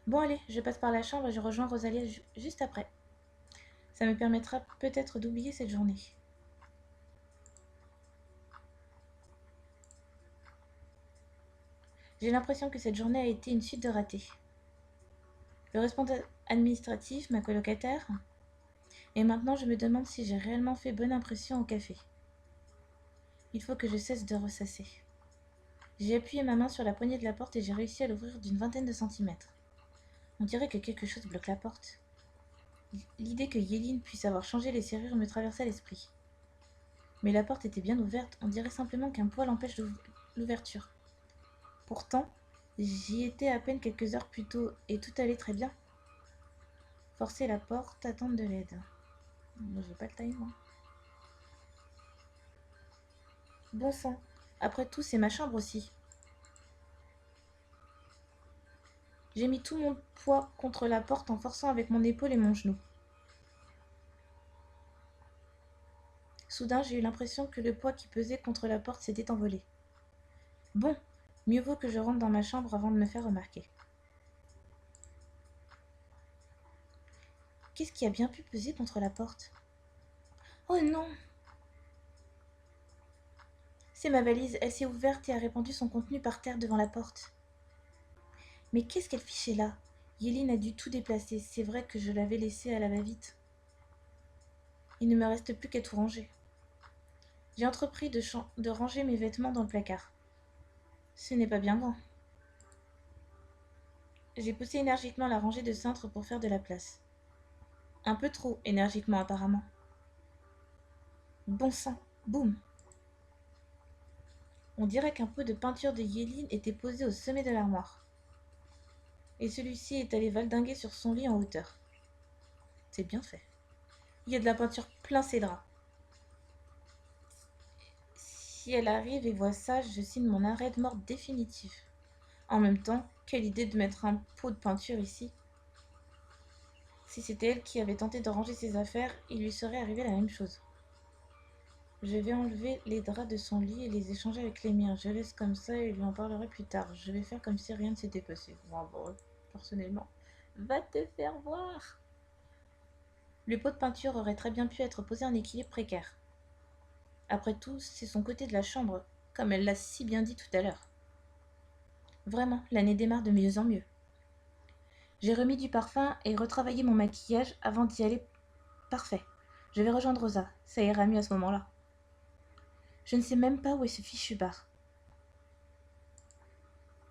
Bon allez, je passe par la chambre et je rejoins Rosalia juste après. Ça me permettra peut-être d'oublier cette journée. J'ai l'impression que cette journée a été une suite de ratés. Le responsable administratif, ma colocataire, et maintenant je me demande si j'ai réellement fait bonne impression au café. Il faut que je cesse de ressasser. J'ai appuyé ma main sur la poignée de la porte et j'ai réussi à l'ouvrir d'une vingtaine de centimètres. On dirait que quelque chose bloque la porte. L'idée que Yéline puisse avoir changé les serrures me traversait l'esprit. Mais la porte était bien ouverte, on dirait simplement qu'un poil empêche l'ouverture. Pourtant, j'y étais à peine quelques heures plus tôt et tout allait très bien. Forcer la porte, attendre de l'aide. J'ai pas le time, moi. Bon sang, après tout, c'est ma chambre aussi. J'ai mis tout mon poids contre la porte en forçant avec mon épaule et mon genou. Soudain, j'ai eu l'impression que le poids qui pesait contre la porte s'était envolé. Bon, mieux vaut que je rentre dans ma chambre avant de me faire remarquer. Qu'est-ce qui a bien pu peser contre la porte? Oh non! C'est ma valise, elle s'est ouverte et a répandu son contenu par terre devant la porte. Mais qu'est-ce qu'elle fichait là? Yéline a dû tout déplacer, c'est vrai que je l'avais laissée à la va-vite. Il ne me reste plus qu'à tout ranger. J'ai entrepris de ranger mes vêtements dans le placard. Ce n'est pas bien grand. J'ai poussé énergiquement la rangée de cintres pour faire de la place. Un peu trop énergiquement apparemment. Bon sang, boum! On dirait qu'un pot de peinture de Yéline était posé au sommet de l'armoire. Et celui-ci est allé valdinguer sur son lit en hauteur. C'est bien fait. Il y a de la peinture plein ses draps. Si elle arrive et voit ça, je signe mon arrêt de mort définitif. En même temps, quelle idée de mettre un pot de peinture ici. Si c'était elle qui avait tenté de ranger ses affaires, il lui serait arrivé la même chose. Je vais enlever les draps de son lit et les échanger avec les miens. Je laisse comme ça et lui en parlerai plus tard. Je vais faire comme si rien ne s'était passé. Bon, personnellement, va te faire voir. Le pot de peinture aurait très bien pu être posé en équilibre précaire. Après tout, c'est son côté de la chambre, comme elle l'a si bien dit tout à l'heure. Vraiment, l'année démarre de mieux en mieux. J'ai remis du parfum et retravaillé mon maquillage avant d'y aller. Parfait. Je vais rejoindre Rosa. Ça ira mieux à ce moment-là. Je ne sais même pas où est ce fichu bar.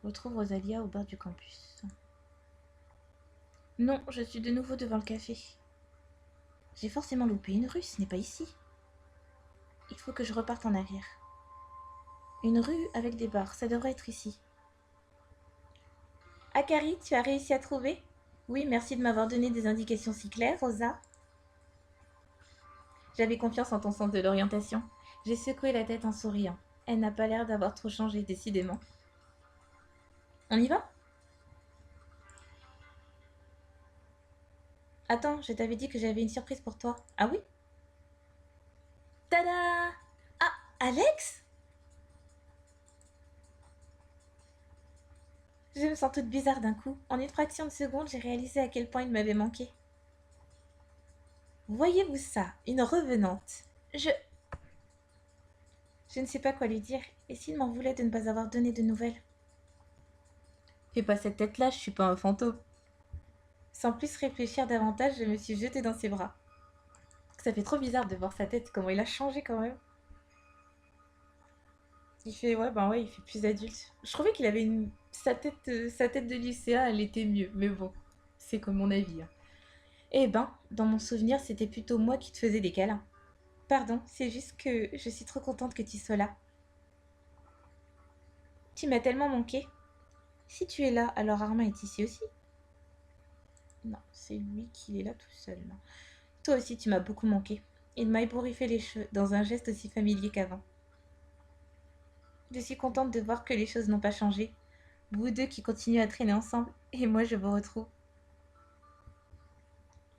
Retrouve Rosalia au bord du campus. Non, je suis de nouveau devant le café. J'ai forcément loupé une rue, ce n'est pas ici. Il faut que je reparte en arrière. Une rue avec des bars, ça devrait être ici. Akari, tu as réussi à trouver? Oui, merci de m'avoir donné des indications si claires, Rosa. J'avais confiance en ton sens de l'orientation. J'ai secoué la tête en souriant. Elle n'a pas l'air d'avoir trop changé, décidément. On y va? Attends, je t'avais dit que j'avais une surprise pour toi. Ah oui? Tada! Ah, Alex? Je me sens toute bizarre d'un coup. En une fraction de seconde, j'ai réalisé à quel point il m'avait manqué. Voyez-vous ça? Une revenante. Je ne sais pas quoi lui dire. Et s'il m'en voulait de ne pas avoir donné de nouvelles? Fais pas cette tête-là, je suis pas un fantôme. Sans plus réfléchir davantage, je me suis jetée dans ses bras. Ça fait trop bizarre de voir sa tête, comment il a changé quand même. Il fait, ouais, il fait plus adulte. Je trouvais qu'il avait sa tête de lycéen, elle était mieux, mais bon, c'est comme mon avis, hein. Eh ben, dans mon souvenir, c'était plutôt moi qui te faisais des câlins. Pardon, c'est juste que je suis trop contente que tu sois là. Tu m'as tellement manqué. Si tu es là, alors Armand est ici aussi. Non, c'est lui qui est là tout seul. Non. Toi aussi, tu m'as beaucoup manqué. Il m'a ébouriffé les cheveux dans un geste aussi familier qu'avant. Je suis contente de voir que les choses n'ont pas changé. Vous deux qui continuez à traîner ensemble, et moi je vous retrouve.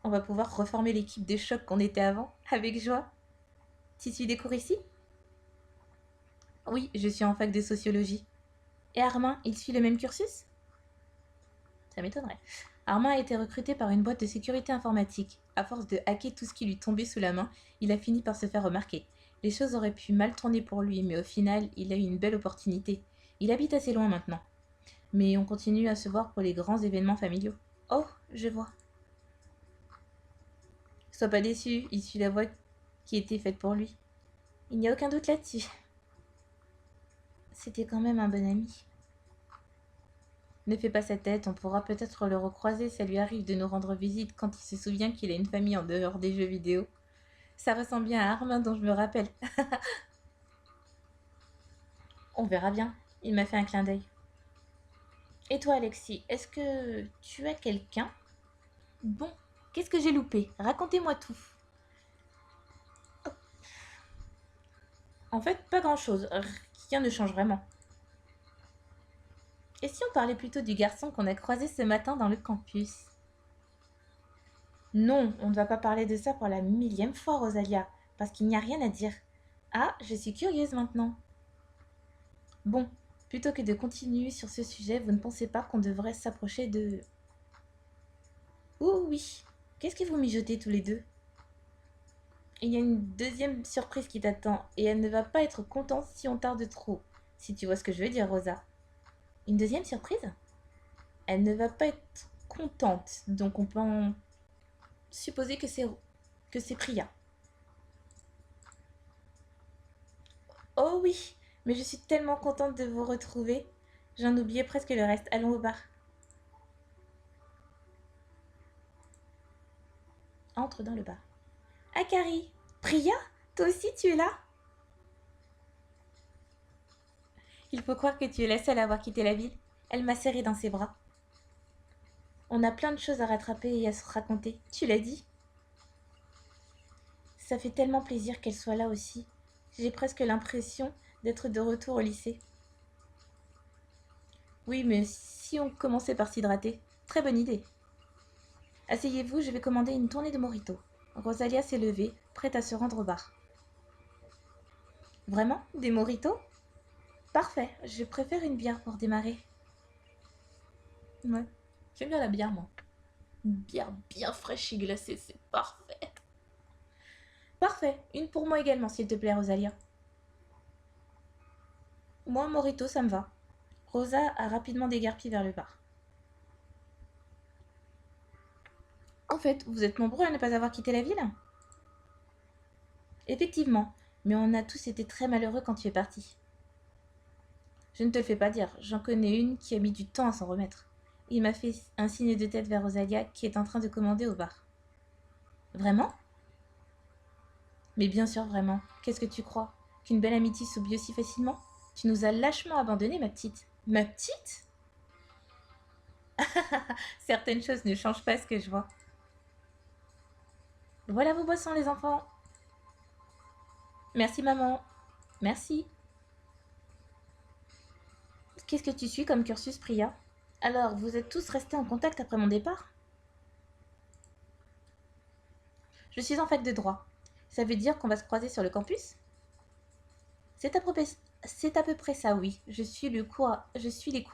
On va pouvoir reformer l'équipe de choc qu'on était avant, avec joie. Tu suis des cours ici? Oui, je suis en fac de sociologie. Et Armin, il suit le même cursus? Ça m'étonnerait. Armin a été recruté par une boîte de sécurité informatique. À force de hacker tout ce qui lui tombait sous la main, il a fini par se faire remarquer. Les choses auraient pu mal tourner pour lui, mais au final, il a eu une belle opportunité. Il habite assez loin maintenant. Mais on continue à se voir pour les grands événements familiaux. Oh, je vois. Sois pas déçu, il suit la voie qui était faite pour lui. Il n'y a aucun doute là-dessus. C'était quand même un bon ami. Ne fais pas sa tête, on pourra peut-être le recroiser, ça lui arrive de nous rendre visite quand il se souvient qu'il a une famille en dehors des jeux vidéo. Ça ressemble bien à Armin dont je me rappelle. On verra bien. Il m'a fait un clin d'œil. Et toi, Alexis, est-ce que tu as quelqu'un? Bon, qu'est-ce que j'ai loupé? Racontez-moi tout. En fait, pas grand-chose. Rien ne change vraiment. Et si on parlait plutôt du garçon qu'on a croisé ce matin dans le campus? Non, on ne va pas parler de ça pour la millième fois, Rosalia, parce qu'il n'y a rien à dire. Ah, je suis curieuse maintenant. Bon, plutôt que de continuer sur ce sujet, vous ne pensez pas qu'on devrait s'approcher de... Oh oui, qu'est-ce que vous mijotez tous les deux? Il y a une deuxième surprise qui t'attend et elle ne va pas être contente si on tarde trop. Si tu vois ce que je veux dire, Rosa. Une deuxième surprise? Elle ne va pas être contente, donc on peut en supposer que c'est Priya. Oh oui, mais je suis tellement contente de vous retrouver. J'en oubliais presque le reste. Allons au bar. Entre dans le bar. Akari, Priya, toi aussi tu es là? Il faut croire que tu es la seule à avoir quitté la ville. Elle m'a serrée dans ses bras. On a plein de choses à rattraper et à se raconter. Tu l'as dit? Ça fait tellement plaisir qu'elle soit là aussi. J'ai presque l'impression d'être de retour au lycée. Oui, mais si on commençait par s'hydrater. Très bonne idée. Asseyez-vous, je vais commander une tournée de mojito. Rosalia s'est levée, prête à se rendre au bar. Vraiment? Des mojitos? Parfait, je préfère une bière pour démarrer. Ouais, j'aime bien la bière, moi. Une bière bien fraîche et glacée, c'est parfait. Parfait, une pour moi également, s'il te plaît, Rosalia. Moi, mojito, ça me va. Rosa a rapidement déguerpi vers le bar. En fait, vous êtes nombreux à ne pas avoir quitté la ville? Effectivement, mais on a tous été très malheureux quand tu es parti. Je ne te le fais pas dire, j'en connais une qui a mis du temps à s'en remettre. Il m'a fait un signe de tête vers Rosalia qui est en train de commander au bar. Vraiment? Mais bien sûr, vraiment. Qu'est-ce que tu crois? Qu'une belle amitié s'oublie aussi facilement? Tu nous as lâchement abandonnés, ma petite. Ma petite? Certaines choses ne changent pas ce que je vois. Voilà vos boissons, les enfants. Merci, maman. Merci. Qu'est-ce que tu suis comme cursus, Priya? Alors, vous êtes tous restés en contact après mon départ? Je suis en fac de droit. Ça veut dire qu'on va se croiser sur le campus? C'est à peu près ça, oui. Je suis les cours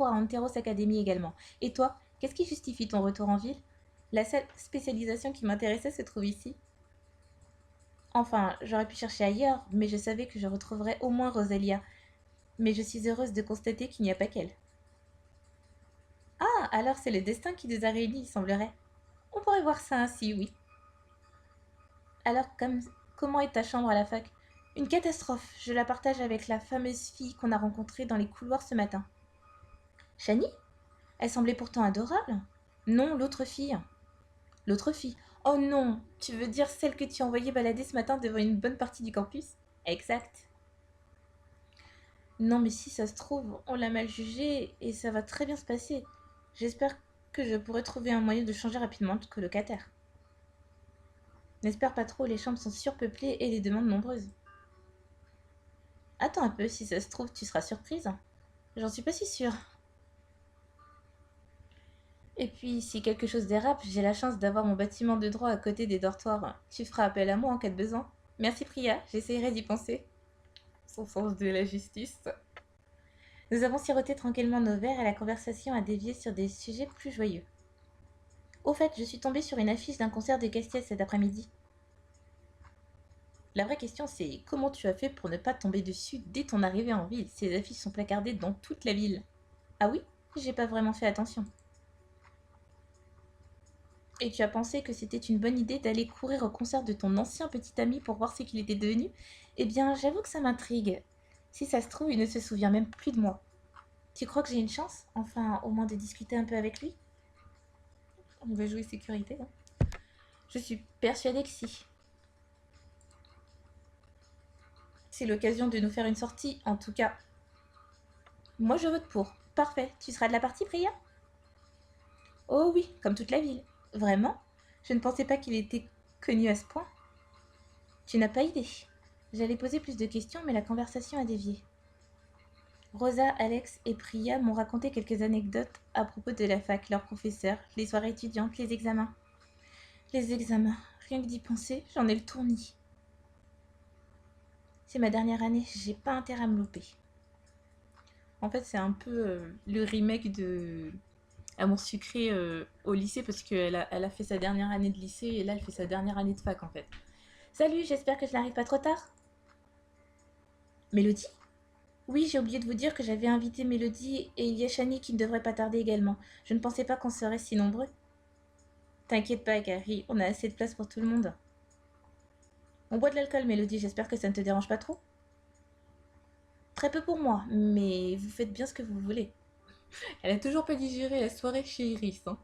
à Anteros Academy également. Et toi, qu'est-ce qui justifie ton retour en ville? La seule spécialisation qui m'intéressait se trouve ici. Enfin, j'aurais pu chercher ailleurs, mais je savais que je retrouverais au moins Rosalia. Mais je suis heureuse de constater qu'il n'y a pas qu'elle. Ah, alors c'est le destin qui nous a réunis, il semblerait. On pourrait voir ça ainsi, oui. Alors, comment est ta chambre à la fac? Une catastrophe. Je la partage avec la fameuse fille qu'on a rencontrée dans les couloirs ce matin. Shani? Elle semblait pourtant adorable. Non, l'autre fille. L'autre fille. Oh non, tu veux dire celle que tu as envoyée balader ce matin devant une bonne partie du campus? Exact. Non, mais si ça se trouve, on l'a mal jugée et ça va très bien se passer. J'espère que je pourrai trouver un moyen de changer rapidement de colocataire. N'espère pas trop, les chambres sont surpeuplées et les demandes nombreuses. Attends un peu, si ça se trouve, tu seras surprise. J'en suis pas si sûre. Et puis, si quelque chose dérape, j'ai la chance d'avoir mon bâtiment de droit à côté des dortoirs. Tu feras appel à moi en cas de besoin. Merci Priya, j'essayerai d'y penser. Son sens de la justice. Nous avons siroté tranquillement nos verres et la conversation a dévié sur des sujets plus joyeux. Au fait, je suis tombée sur une affiche d'un concert de Castiel cet après-midi. La vraie question, c'est comment tu as fait pour ne pas tomber dessus dès ton arrivée en ville? Ces affiches sont placardées dans toute la ville. Ah oui? J'ai pas vraiment fait attention. Et tu as pensé que c'était une bonne idée d'aller courir au concert de ton ancien petit ami pour voir ce qu'il était devenu? Eh bien, j'avoue que ça m'intrigue. Si ça se trouve, il ne se souvient même plus de moi. Tu crois que j'ai une chance? Enfin, au moins de discuter un peu avec lui? On veut jouer sécurité, hein? Je suis persuadée que si. C'est l'occasion de nous faire une sortie, en tout cas. Moi, je vote pour. Parfait. Tu seras de la partie, Priya? Oh oui, comme toute la ville. Vraiment? Je ne pensais pas qu'il était connu à ce point. Tu n'as pas idée. J'allais poser plus de questions, mais la conversation a dévié. Rosa, Alex et Priya m'ont raconté quelques anecdotes à propos de la fac, leurs professeurs, les soirées étudiantes, les examens. Les examens, rien que d'y penser, j'en ai le tournis. C'est ma dernière année, j'ai pas intérêt à me louper. En fait, c'est un peu le remake de Amour sucré au lycée parce elle a fait sa dernière année de lycée et là, elle fait sa dernière année de fac en fait. Salut, j'espère que je n'arrive pas trop tard. Mélodie? Oui, j'ai oublié de vous dire que j'avais invité Mélodie et il y a Shani qui ne devrait pas tarder également. Je ne pensais pas qu'on serait si nombreux. T'inquiète pas, Carrie, on a assez de place pour tout le monde. On boit de l'alcool, Mélodie, j'espère que ça ne te dérange pas trop. Très peu pour moi, mais vous faites bien ce que vous voulez. Elle a toujours pas digéré la soirée chez Iris, hein.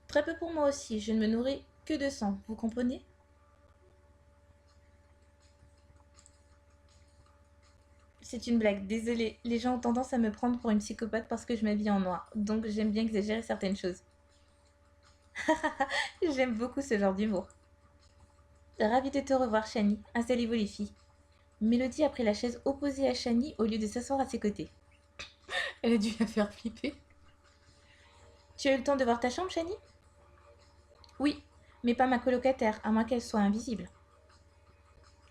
Très peu pour moi aussi, je ne me nourris que de sang, vous comprenez? C'est une blague, désolée. Les gens ont tendance à me prendre pour une psychopathe parce que je m'habille en noir, donc j'aime bien exagérer certaines choses. J'aime beaucoup ce genre d'humour. Ravie de te revoir, Shani. Installez-vous les filles. Mélodie a pris la chaise opposée à Shani au lieu de s'asseoir à ses côtés. Elle a dû la faire flipper. Tu as eu le temps de voir ta chambre, Shani? Oui, mais pas ma colocataire, à moins qu'elle soit invisible.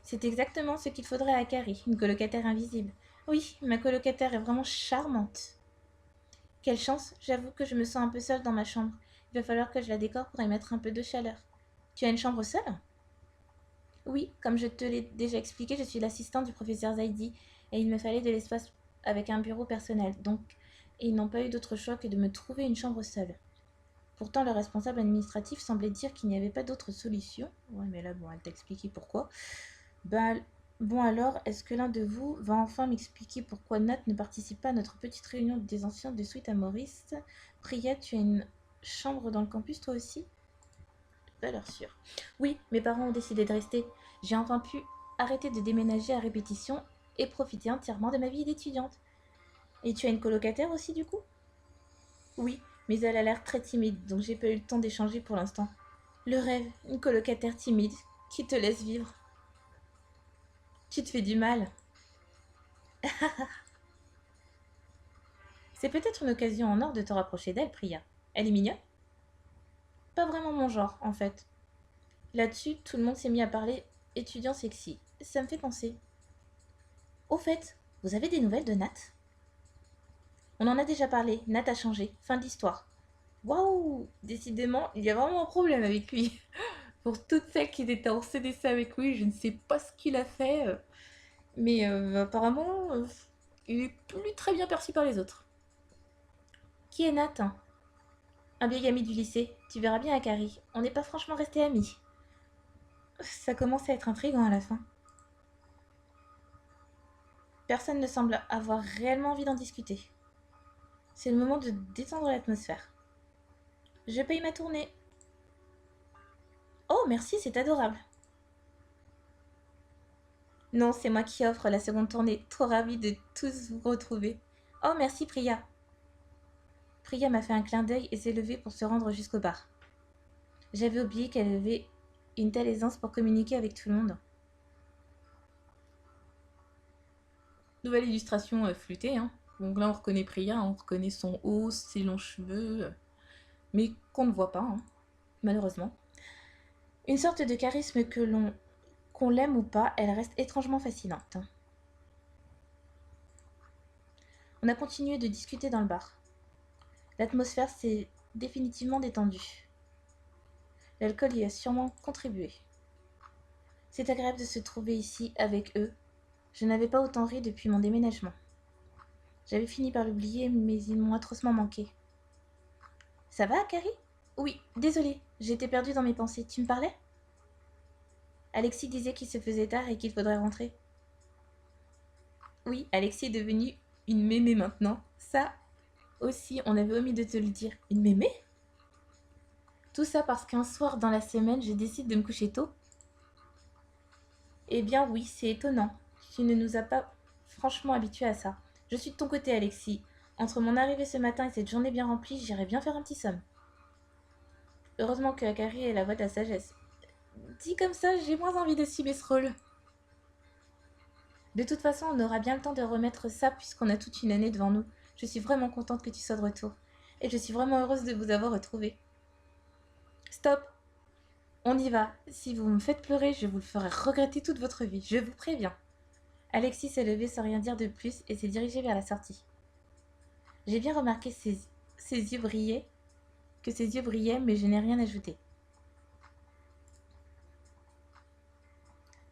C'est exactement ce qu'il faudrait à Carrie, une colocataire invisible. Oui, ma colocataire est vraiment charmante. Quelle chance, j'avoue que je me sens un peu seule dans ma chambre. Il va falloir que je la décore pour y mettre un peu de chaleur. Tu as une chambre seule? Oui, comme je te l'ai déjà expliqué, je suis l'assistante du professeur Zaidi et il me fallait de l'espace avec un bureau personnel. Donc, ils n'ont pas eu d'autre choix que de me trouver une chambre seule. Pourtant, le responsable administratif semblait dire qu'il n'y avait pas d'autre solution. Ouais, mais là, bon, elle t'a expliqué pourquoi. Bah, bon alors, est-ce que l'un de vous va enfin m'expliquer pourquoi Nat ne participe pas à notre petite réunion des anciens de suite à Maurice? Priya, tu as une chambre dans le campus toi aussi? Pas l'air sûr. Oui, mes parents ont décidé de rester. J'ai enfin pu arrêter de déménager à répétition et profiter entièrement de ma vie d'étudiante. Et tu as une colocataire aussi du coup? Oui, mais elle a l'air très timide, donc j'ai pas eu le temps d'échanger pour l'instant. Le rêve, une colocataire timide, qui te laisse vivre. Tu te fais du mal. C'est peut-être une occasion en or de te rapprocher d'elle, Priya. Elle est mignonne? Pas vraiment mon genre, en fait. Là-dessus, tout le monde s'est mis à parler étudiant sexy. Ça me fait penser. Au fait, vous avez des nouvelles de Nat? On en a déjà parlé, Nat a changé. Fin de l'histoire. Waouh! Décidément, il y a vraiment un problème avec lui. Pour toutes celles qui étaient en CDC avec lui, je ne sais pas ce qu'il a fait, mais apparemment, il est plus très bien perçu par les autres. Qui est Nat? Un vieil ami du lycée. Tu verras bien à Carrie. On n'est pas franchement restés amis. Ça commence à être intriguant à la fin. Personne ne semble avoir réellement envie d'en discuter. C'est le moment de détendre l'atmosphère. Je paye ma tournée. Oh, merci, c'est adorable. Non, c'est moi qui offre la seconde tournée. Trop ravie de tous vous retrouver. Oh, merci, Priya. Priya m'a fait un clin d'œil et s'est levée pour se rendre jusqu'au bar. J'avais oublié qu'elle avait une telle aisance pour communiquer avec tout le monde. Nouvelle illustration flûtée, hein. Donc là, on reconnaît Priya, on reconnaît son haut, ses longs cheveux, mais qu'on ne voit pas, hein, malheureusement. Une sorte de charisme qu'on l'aime ou pas, elle reste étrangement fascinante. On a continué de discuter dans le bar. L'atmosphère s'est définitivement détendue. L'alcool y a sûrement contribué. C'est agréable de se trouver ici avec eux. Je n'avais pas autant ri depuis mon déménagement. J'avais fini par l'oublier, mais ils m'ont atrocement manqué. Ça va, Carrie? Oui, désolée, j'étais perdue dans mes pensées. Tu me parlais? Alexis disait qu'il se faisait tard et qu'il faudrait rentrer. Oui, Alexis est devenu une mémé maintenant. Ça aussi, on avait omis de te le dire. Une mémé? Tout ça parce qu'un soir dans la semaine, je décide de me coucher tôt. Eh bien oui, c'est étonnant. Tu ne nous as pas franchement habitués à ça. Je suis de ton côté, Alexis. Entre mon arrivée ce matin et cette journée bien remplie, j'irais bien faire un petit somme. Heureusement que Akari est la voix de la sagesse. Dit comme ça, j'ai moins envie d'assumer ce rôle. De toute façon, on aura bien le temps de remettre ça puisqu'on a toute une année devant nous. Je suis vraiment contente que tu sois de retour. Et je suis vraiment heureuse de vous avoir retrouvé. Stop! On y va. Si vous me faites pleurer, je vous le ferai regretter toute votre vie. Je vous préviens. Alexis s'est levé sans rien dire de plus et s'est dirigé vers la sortie. J'ai bien remarqué que ses yeux brillaient, mais je n'ai rien ajouté.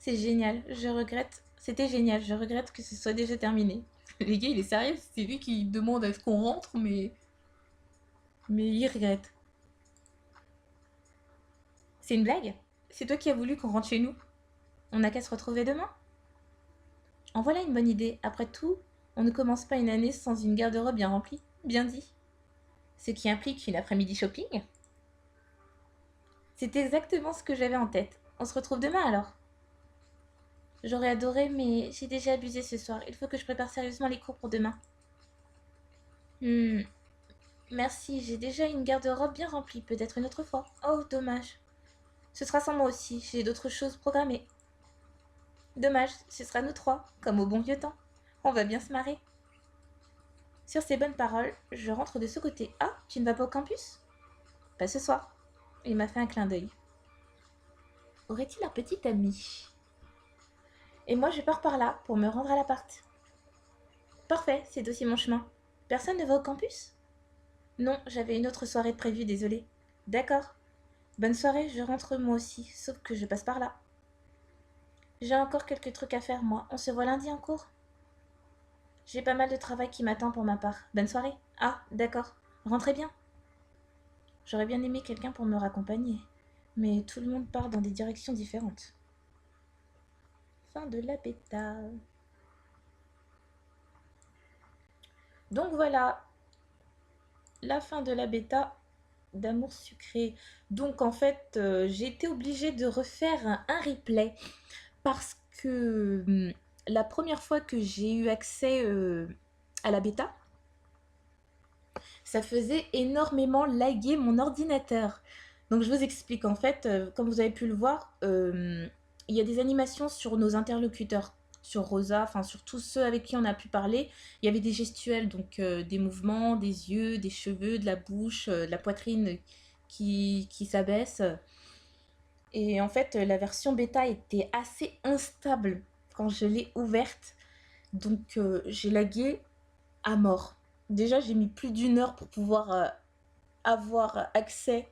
C'est génial, je regrette. C'était génial, je regrette que ce soit déjà terminé. Les gars, il est sérieux, c'est lui qui demande à ce qu'on rentre, mais il regrette. C'est une blague? C'est toi qui as voulu qu'on rentre chez nous? On n'a qu'à se retrouver demain? En voilà une bonne idée. Après tout, on ne commence pas une année sans une garde-robe bien remplie. Bien dit. Ce qui implique une après-midi shopping. C'est exactement ce que j'avais en tête. On se retrouve demain alors? J'aurais adoré, mais j'ai déjà abusé ce soir. Il faut que je prépare sérieusement les cours pour demain. Merci, j'ai déjà une garde-robe bien remplie. Peut-être une autre fois. Oh, dommage. Ce sera sans moi aussi. J'ai d'autres choses programmées. Dommage, ce sera nous trois, comme au bon vieux temps. On va bien se marrer. Sur ces bonnes paroles, je rentre de ce côté. Ah, tu ne vas pas au campus? Pas ce soir. Il m'a fait un clin d'œil. Aurait-il un petit ami? Et moi, je pars par là pour me rendre à l'appart. Parfait, c'est aussi mon chemin. Personne ne va au campus? Non, j'avais une autre soirée prévue, désolée. D'accord. Bonne soirée, je rentre moi aussi, sauf que je passe par là. J'ai encore quelques trucs à faire, moi. On se voit lundi en cours? J'ai pas mal de travail qui m'attend pour ma part. Bonne soirée. Ah, d'accord. Rentrez bien. J'aurais bien aimé quelqu'un pour me raccompagner, mais tout le monde part dans des directions différentes. Fin de la bêta. Donc voilà, la fin de la bêta d'Amour Sucré. Donc en fait, j'ai été obligée de refaire un replay parce que la première fois que j'ai eu accès à la bêta, ça faisait énormément laguer mon ordinateur. Donc je vous explique, en fait, comme vous avez pu le voir, il y a des animations sur nos interlocuteurs, sur Rosa, enfin sur tous ceux avec qui on a pu parler. Il y avait des gestuels, donc des mouvements, des yeux, des cheveux, de la bouche, de la poitrine qui s'abaisse. Et en fait, la version bêta était assez instable quand je l'ai ouverte. Donc j'ai lagué à mort. Déjà, j'ai mis plus d'une heure pour pouvoir avoir accès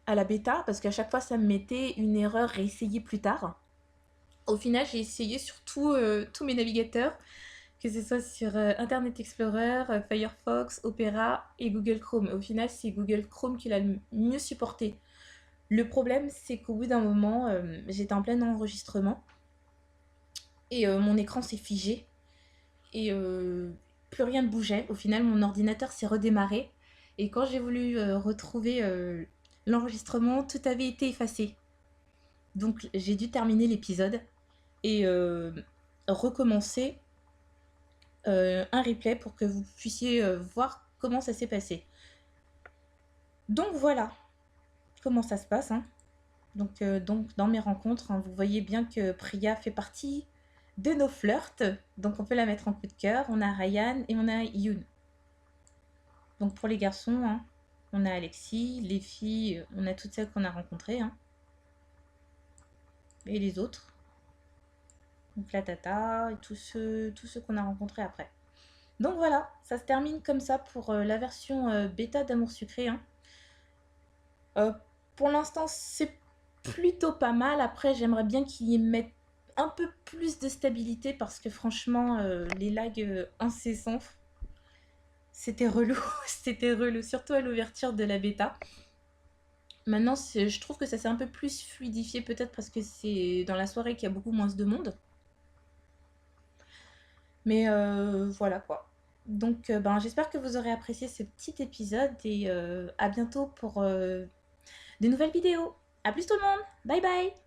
à la bêta parce qu'à chaque fois, ça me mettait une erreur réessayée plus tard. Au final, j'ai essayé sur tous mes navigateurs, que ce soit sur Internet Explorer, Firefox, Opera et Google Chrome. Au final, c'est Google Chrome qui l'a le mieux supporté. Le problème, c'est qu'au bout d'un moment, j'étais en plein enregistrement et mon écran s'est figé et plus rien ne bougeait. Au final, mon ordinateur s'est redémarré et quand j'ai voulu retrouver l'enregistrement, tout avait été effacé. Donc j'ai dû terminer l'épisode et recommencer un replay pour que vous puissiez voir comment ça s'est passé. Donc voilà comment ça se passe. Hein. Donc dans mes rencontres, hein, vous voyez bien que Priya fait partie de nos flirts. Donc on peut la mettre en coup de cœur. On a Ryan et on a Yoon. Donc pour les garçons, hein, on a Alexis. Les filles, on a toutes celles qu'on a rencontrées. Hein. Et les autres. Donc la Tata et tous ceux qu'on a rencontrés après. Donc voilà, ça se termine comme ça pour la version bêta d'Amour Sucré. Hein. Pour l'instant, c'est plutôt pas mal. Après, j'aimerais bien qu'ils y mettent un peu plus de stabilité parce que franchement, les lags incessants, c'était relou. C'était relou, surtout à l'ouverture de la bêta. Maintenant, je trouve que ça s'est un peu plus fluidifié, peut-être parce que c'est dans la soirée qu'il y a beaucoup moins de monde. Mais voilà quoi. Donc ben, j'espère que vous aurez apprécié ce petit épisode et à bientôt pour des nouvelles vidéos. A plus tout le monde. Bye bye.